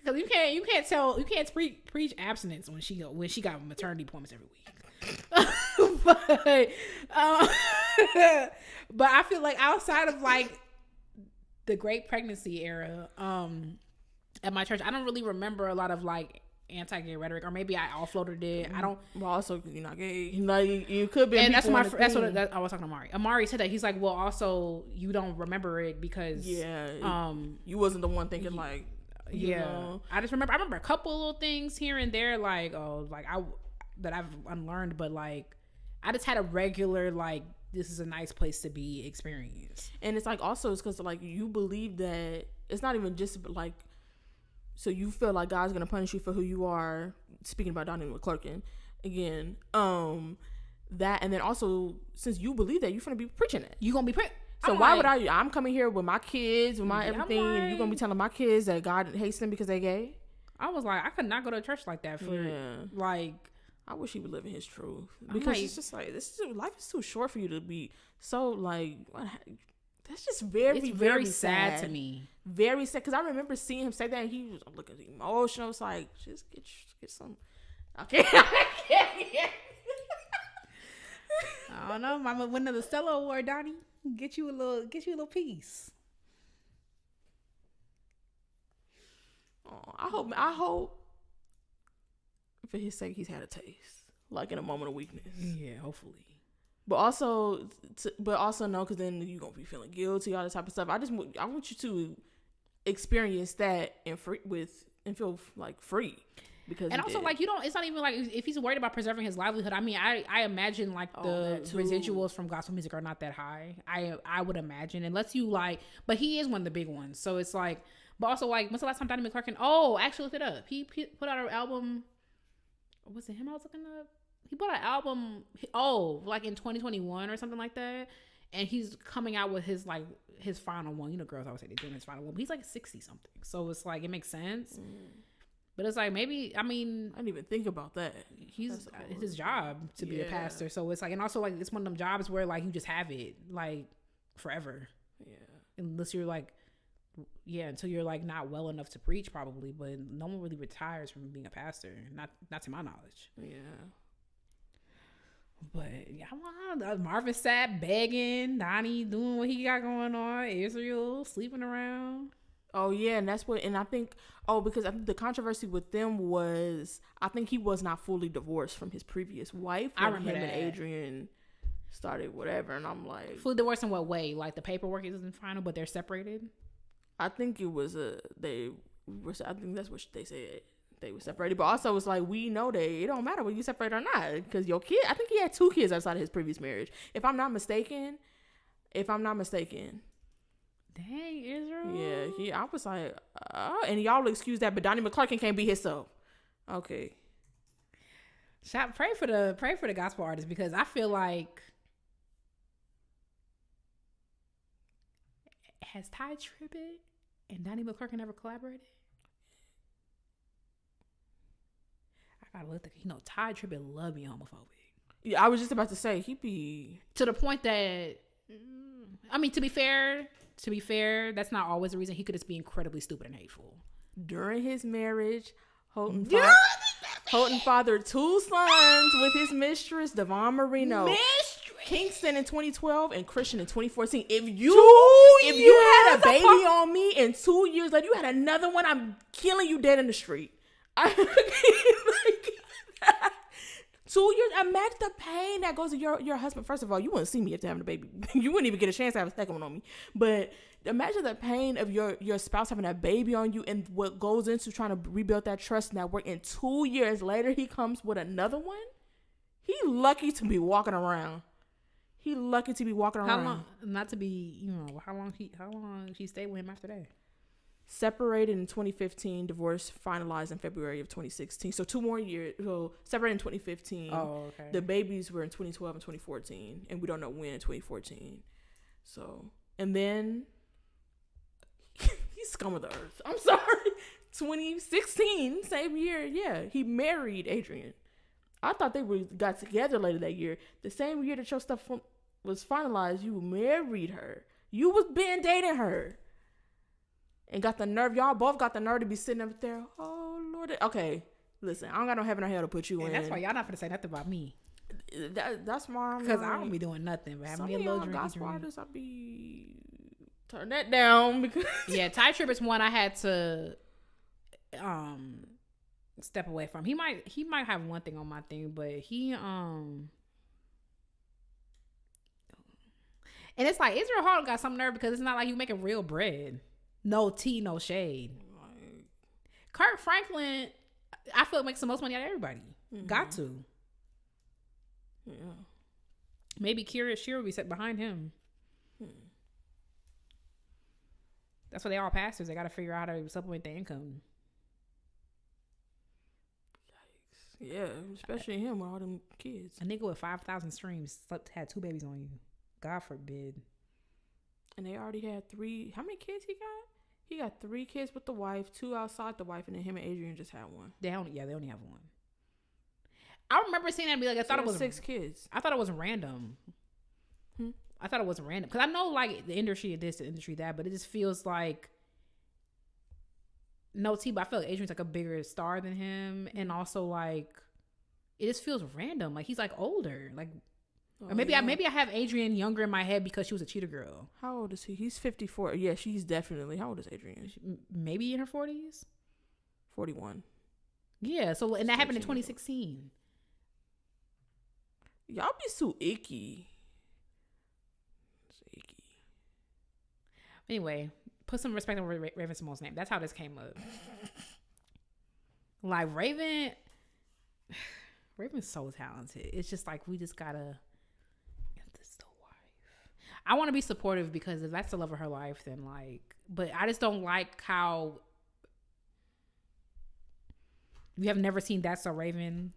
Because you can't preach abstinence when she got maternity appointments every week. but I feel like outside of like the great pregnancy era, at my church, I don't really remember a lot of like anti-gay rhetoric, or maybe I offloaded it. I don't. Well, also because you're not gay, like you could be. And that's what I was talking to Amari. Amari said that he's like, well, also you don't remember it because you wasn't the one thinking like. Yeah, know. I remember a couple little things here and there, like that I've unlearned, but like I just had a regular like this is a nice place to be experience. And it's like also it's because like you believe that it's not even just like, so you feel like God's gonna punish you for who you are. Speaking about Dalanie and McClurkin again, that, and then also since you believe that, you're gonna be preaching it. You gonna be preaching. So why would I'm coming here with my kids, with my everything, and you're going to be telling my kids that God hates them because they gay? I was like, I could not go to a church like that like. I wish he would live in his truth, because it's just like, life is too short for you to be so like, that's just very sad to me. Very sad, because I remember seeing him say that, and he was looking emotional. It's like, just get some. Okay. I don't know. Mama winning the Stella Award, Donnie. Get you a little piece. Oh, I hope for his sake he's had a taste, like in a moment of weakness. Yeah, hopefully. But also no, because then you're gonna be feeling guilty, all this type of stuff. I want you to experience that and feel like free. Because and also like it's not even like if he's worried about preserving his livelihood. I mean, I imagine like the residuals from gospel music are not that high. I would imagine, unless you like, but he is one of the big ones. So it's like, but also like, when's the last time Dalanie McClurkin? Oh, actually looked it up. He put out an album. Was it him I was looking up? He put out an album. Like in 2021 or something like that. And he's coming out with his final one. You know, girls always say they're doing his final one. But he's like 60 something. So it's like it makes sense. But it's like, maybe, I mean, I didn't even think about that. It's his job to be a pastor. So it's like, and also like, it's one of them jobs where like you just have it like forever. Yeah. Unless you're like, until you're like not well enough to preach probably, but no one really retires from being a pastor. Not to my knowledge. Yeah. But yeah, Marvin Sapp begging, Donnie doing what he got going on, Israel sleeping around. Oh yeah, and that's what, and I think, because I think the controversy with them was, I think he was not fully divorced from his previous wife. I remember him that. and Adrian started whatever, and I'm like, fully divorced in what way? Like the paperwork isn't final, but they're separated. I think it was I think that's what they said. They were separated, but also it's like, we know that it don't matter whether you separate or not, because your kid. I think he had 2 kids outside of his previous marriage, if I'm not mistaken. Dang, Israel. Yeah, I was like, and y'all will excuse that, but Dalanie McClurkin can't be himself. Okay. Pray for the gospel artists, because I feel like, has Ty Tribbett and Dalanie McClurkin ever collaborated? I gotta look. Ty Tribbett love being homophobic. Yeah, I was just about to say he be to the point that, I mean, to be fair, that's not always the reason. He could just be incredibly stupid and hateful. During his marriage, Holton Houghton fathered 2 sons with his mistress, Devon Marino. Mistress. Kingston in 2012 and Christian in 2014. If you had a baby on me and 2 years later you had another one, I'm killing you dead in the street. 2 years. Imagine the pain that goes to your husband. First of all, you wouldn't see me after having a baby. You wouldn't even get a chance to have a second one on me. But imagine the pain of your spouse having a baby on you and what goes into trying to rebuild that trust network. And 2 years later, he comes with another one. He lucky to be walking around. He lucky to be walking around. How long? Not to be, how long she stayed with him after that? Separated in 2015, divorce finalized in February of 2016. So 2 more years. So separated in 2015. Oh, okay. The babies were in 2012 and 2014, and we don't know when in 2014. So, and then he's scum of the earth. I'm sorry. 2016, same year. Yeah, he married Adrian. I thought they got together later that year. The same year that your stuff was finalized, you married her. You was been dating her. And got the nerve. Y'all both got the nerve to be sitting up there. Oh, Lord. Okay, listen. I don't got no heaven or hell to put you in. That's why y'all not gonna say nothing about me. That's why I'm because I don't be doing nothing but having me a little drink. Gospel artists, I be turn that down because yeah, Ty Tripp is one I had to step away from. He might have one thing on my thing, but he and it's like Israel Hall got some nerve because it's not like you making real bread. No tea, no shade. Kirk Franklin, I feel makes the most money out of everybody. Mm-hmm. Got to. Yeah. Maybe Kira Shear will be set behind him. That's why they all pastors. They got to figure out how to supplement their income. Yeah, especially him with all them kids. A nigga with 5,000 streams had 2 babies on you. God forbid. And they already had 3. How many kids he got? He got 3 kids with the wife, 2 outside the wife, and then him and Adrian just had 1. They only have 1. I remember seeing that and be like, I thought it was 6 kids. I thought it was random. I thought it wasn't random because I know like the industry of this, the industry that, but it just feels like no tea. But I feel like Adrian's like a bigger star than him, and also like it just feels random. Like he's like older, like. Or maybe I have Adrian younger in my head because she was a cheetah girl. How old is he? He's 54. Yeah, she's definitely. How old is Adrian? Maybe in her 40s. 41. Yeah. So and that happened in 2016. Y'all be so icky. It's icky. Anyway, put some respect on Raven Simone's name. That's how this came up. Like Raven's so talented. It's just like we just gotta. I want to be supportive because if that's the love of her life, then like, but I just don't like how you have never seen That's So Raven.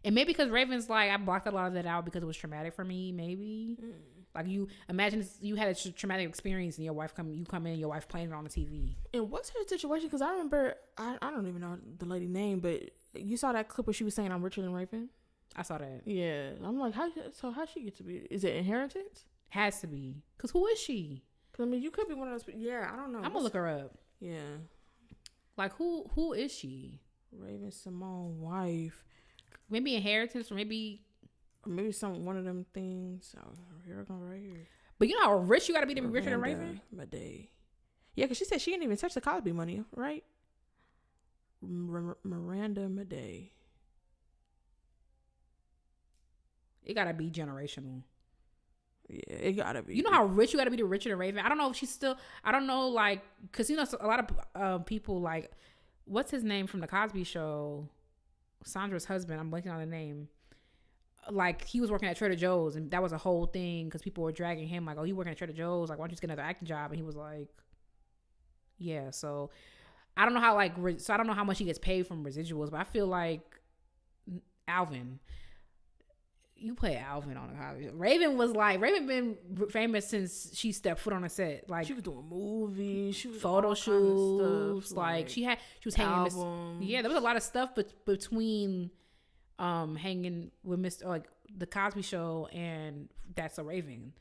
And maybe because Raven's like, I blocked a lot of that out because it was traumatic for me, maybe. Like you imagine you had a traumatic experience and your wife come in and your wife playing it on the TV. And what's her situation? Because I remember, I don't even know the lady name, but you saw that clip where she was saying I'm richer than Raven? I saw that. Yeah. I'm like, how she get to be? Is it inheritance? Has to be. Because who is she? I mean, you could be one of those. Yeah, I don't know. I'm going to look her up. Yeah. Like, who is she? Raven Simone wife. Maybe inheritance or maybe one of them things. Oh, here I go right here. But you know how rich you got to be richer than Raven? Madej. Yeah, because she said she didn't even touch the Cosby money, right? Miranda Madej. It gotta be generational. Yeah, it gotta be. You know how rich you gotta be to richer than Raven? I don't know if she's still. I don't know, like, cause you know a lot of people like, what's his name from the Cosby Show? Sandra's husband. I'm blanking on the name. Like he was working at Trader Joe's, and that was a whole thing because people were dragging him like, "Oh, you working at Trader Joe's? Like, why don't you just get another acting job?" And he was like, "Yeah." So I don't know how I don't know how much he gets paid from residuals, but I feel like Alvin. You play Alvin on the Cosby. Raven been famous since she stepped foot on a set. Like she was doing movies, she was photo shoots. Like she was hanging. Yeah, there was a lot of stuff between hanging with Mr. like the Cosby Show and That's So Raven.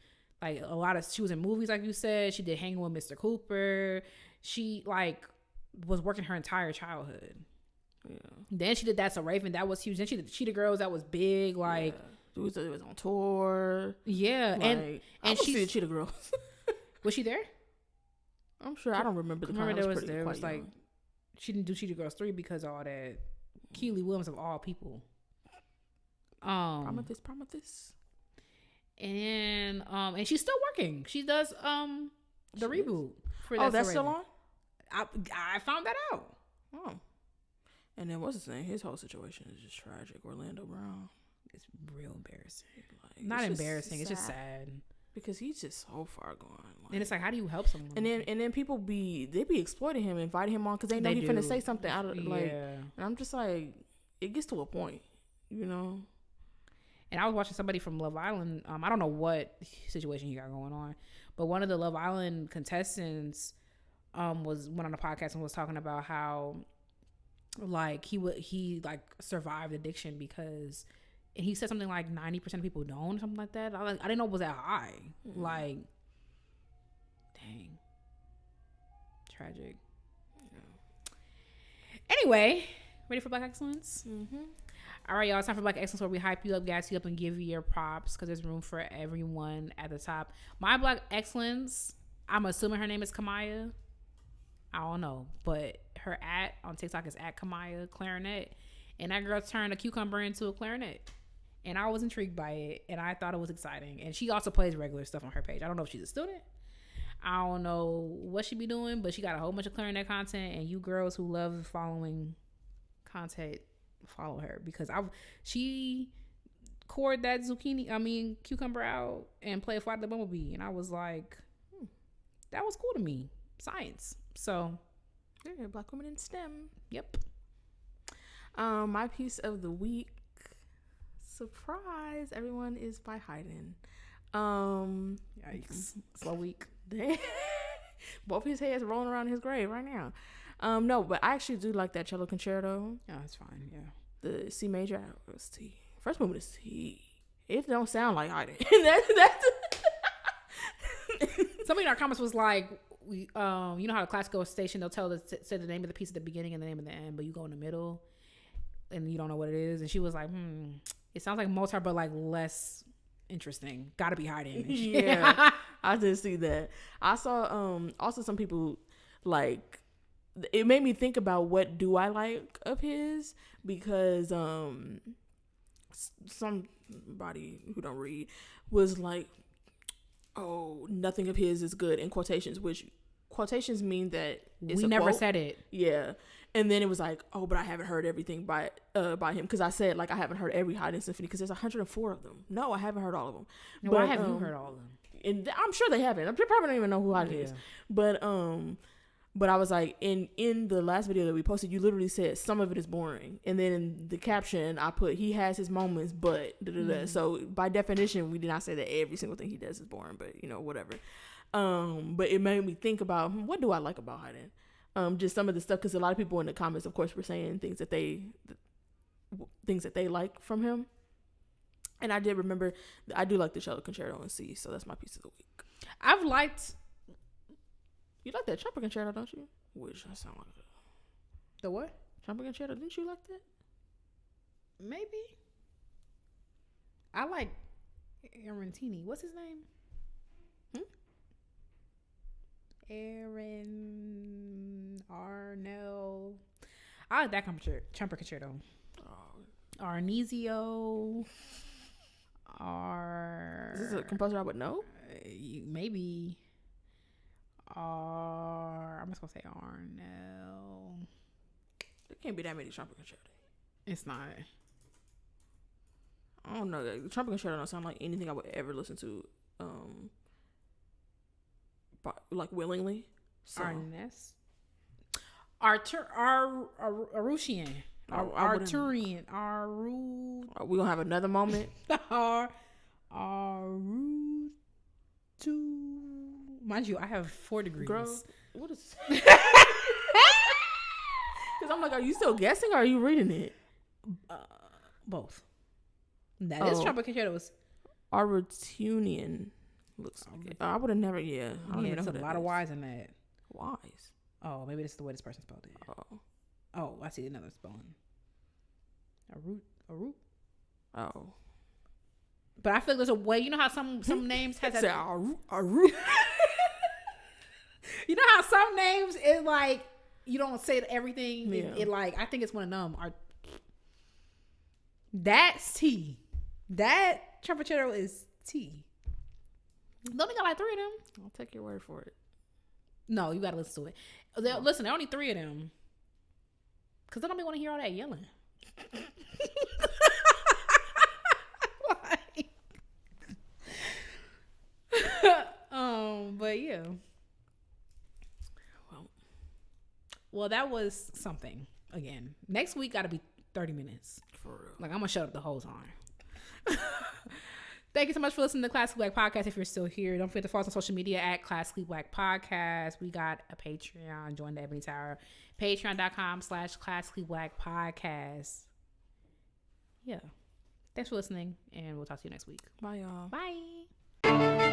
Like a lot of she was in movies, like you said. She did Hanging with Mr. Cooper. She like was working her entire childhood. Yeah. Then she did That's a Raven. That was huge. Then she did Cheetah Girls. That was big. Like, it was on tour. Yeah. Like, and she did Cheetah Girls. Was she there? I'm sure. I don't remember the time. There was like, she didn't do Cheetah Girls 3 because all that. Keely Williams of all people. Prometheus. And she's still working. She does the reboot for that. Oh, that's still on? I found that out. Oh. And then what's his name? His whole situation is just tragic. Orlando Brown. It's real embarrassing. Like, not embarrassing. It's just sad. Because he's just so far gone. Like, and it's like, how do you help someone? And then people be exploiting him, inviting him on because they know he's finna say something out of like. And I'm just like, it gets to a point, you know. And I was watching somebody from Love Island. I don't know what situation he got going on, but one of the Love Island contestants went on a podcast and was talking about how like he survived addiction because, and he said something like 90% of people don't, or something like that. I didn't know it was that high. Mm-hmm. Like, dang, tragic. Yeah. Anyway, ready for Black Excellence? Mm-hmm. All right, y'all. It's time for Black Excellence, where we hype you up, gas you up, and give you your props because there's room for everyone at the top. My Black Excellence, I'm assuming her name is Kamaya. I don't know, but her on TikTok is @Kamaya Clarinet, and that girl turned a cucumber into a clarinet, and I was intrigued by it, and I thought it was exciting. And she also plays regular stuff on her page. I don't know if she's a student. I don't know what she be doing, but she got a whole bunch of clarinet content, and you girls who love following content, follow her because she cored that cucumber out and played Flight of the Bumblebee, and I was like, that was cool to me. Science. So yeah, Black women in STEM. Yep. My piece of the week, surprise everyone, is by Hayden. Yikes. Slow week. Both his heads rolling around his grave right now. No, but I actually do like that cello concerto. Yeah, it's fine. Yeah. The C major was T. First movement is T. It don't sound like Hayden. Somebody in our comments was like, you know how a classical station, they'll say the name of the piece at the beginning and the name of the end, but you go in the middle and you don't know what it is. And she was like, it sounds like Mozart, but like less interesting. Gotta be Hayden. Yeah. I did see that. I saw also some people like, it made me think about what do I like of his, because somebody who don't read was like, oh, nothing of his is good, in quotations, which quotations mean that it's we never said it. Yeah. And then it was like, oh, but I haven't heard everything by him, because I said like I haven't heard every Haydn symphony because there's 104 of them. No, I haven't heard all of them. No, but I haven't heard all of them. And I'm sure they haven't. They probably don't even know who Haydn is. But I was like, in the last video that we posted, you literally said some of it is boring, and then in the caption I put he has his moments, but So by definition, we did not say that every single thing he does is boring, but you know, whatever. But it made me think about what do I like about Haydn. Just some of the stuff, because a lot of people in the comments, of course, were saying things that they like from him, and I did remember I do like the cello concerto in C, so that's my piece of the week. I've liked. You like that trumpet concerto, don't you? Which I sound like the what? Trumpet concerto. Didn't you like that? Maybe. I like Arantini. What's his name? Aaron Arnell. I like that trumpet concerto. Arnesio. Is this a composer I would know? Maybe. I'm just gonna say Arnell. There can't be that many trumpet concerto. It's not. I don't know. The trumpet concerto don't sound like anything I would ever listen to, like willingly. So. Arturian. Arturian. We gonna have another moment. Mind you, I have 4 degrees. Girl, what is? Because I'm like, are you still guessing or are you reading it? Both. That is trumpet concertos. Arutunian looks like it. I would have never. I don't even know. There's a lot of Y's in that. Y's. Oh, maybe this is the way this person spelled it. Oh. Oh, I see another spelling. A root. Oh. But I feel like there's a way. You know how some names has that. A root. You know how some names is like you don't say everything. Yeah. It like I think it's one of them. That's T. That Trappuccino is T. Don't they got like 3 of them? I'll take your word for it. No, you gotta listen to it. Listen, there are only 3 of them. Cause they don't want to hear all that yelling. But yeah. Well, that was something. Again, next week gotta be 30 minutes. For real. Like I'm gonna shut up the whole time. Thank you so much for listening to Classically Black Podcast. If you're still here, don't forget to follow us on social media at Classically Black Podcast. We got a Patreon. Join the Ebony Tower. Patreon.com/Classically Black Podcast. Yeah. Thanks for listening, and we'll talk to you next week. Bye, y'all. Bye.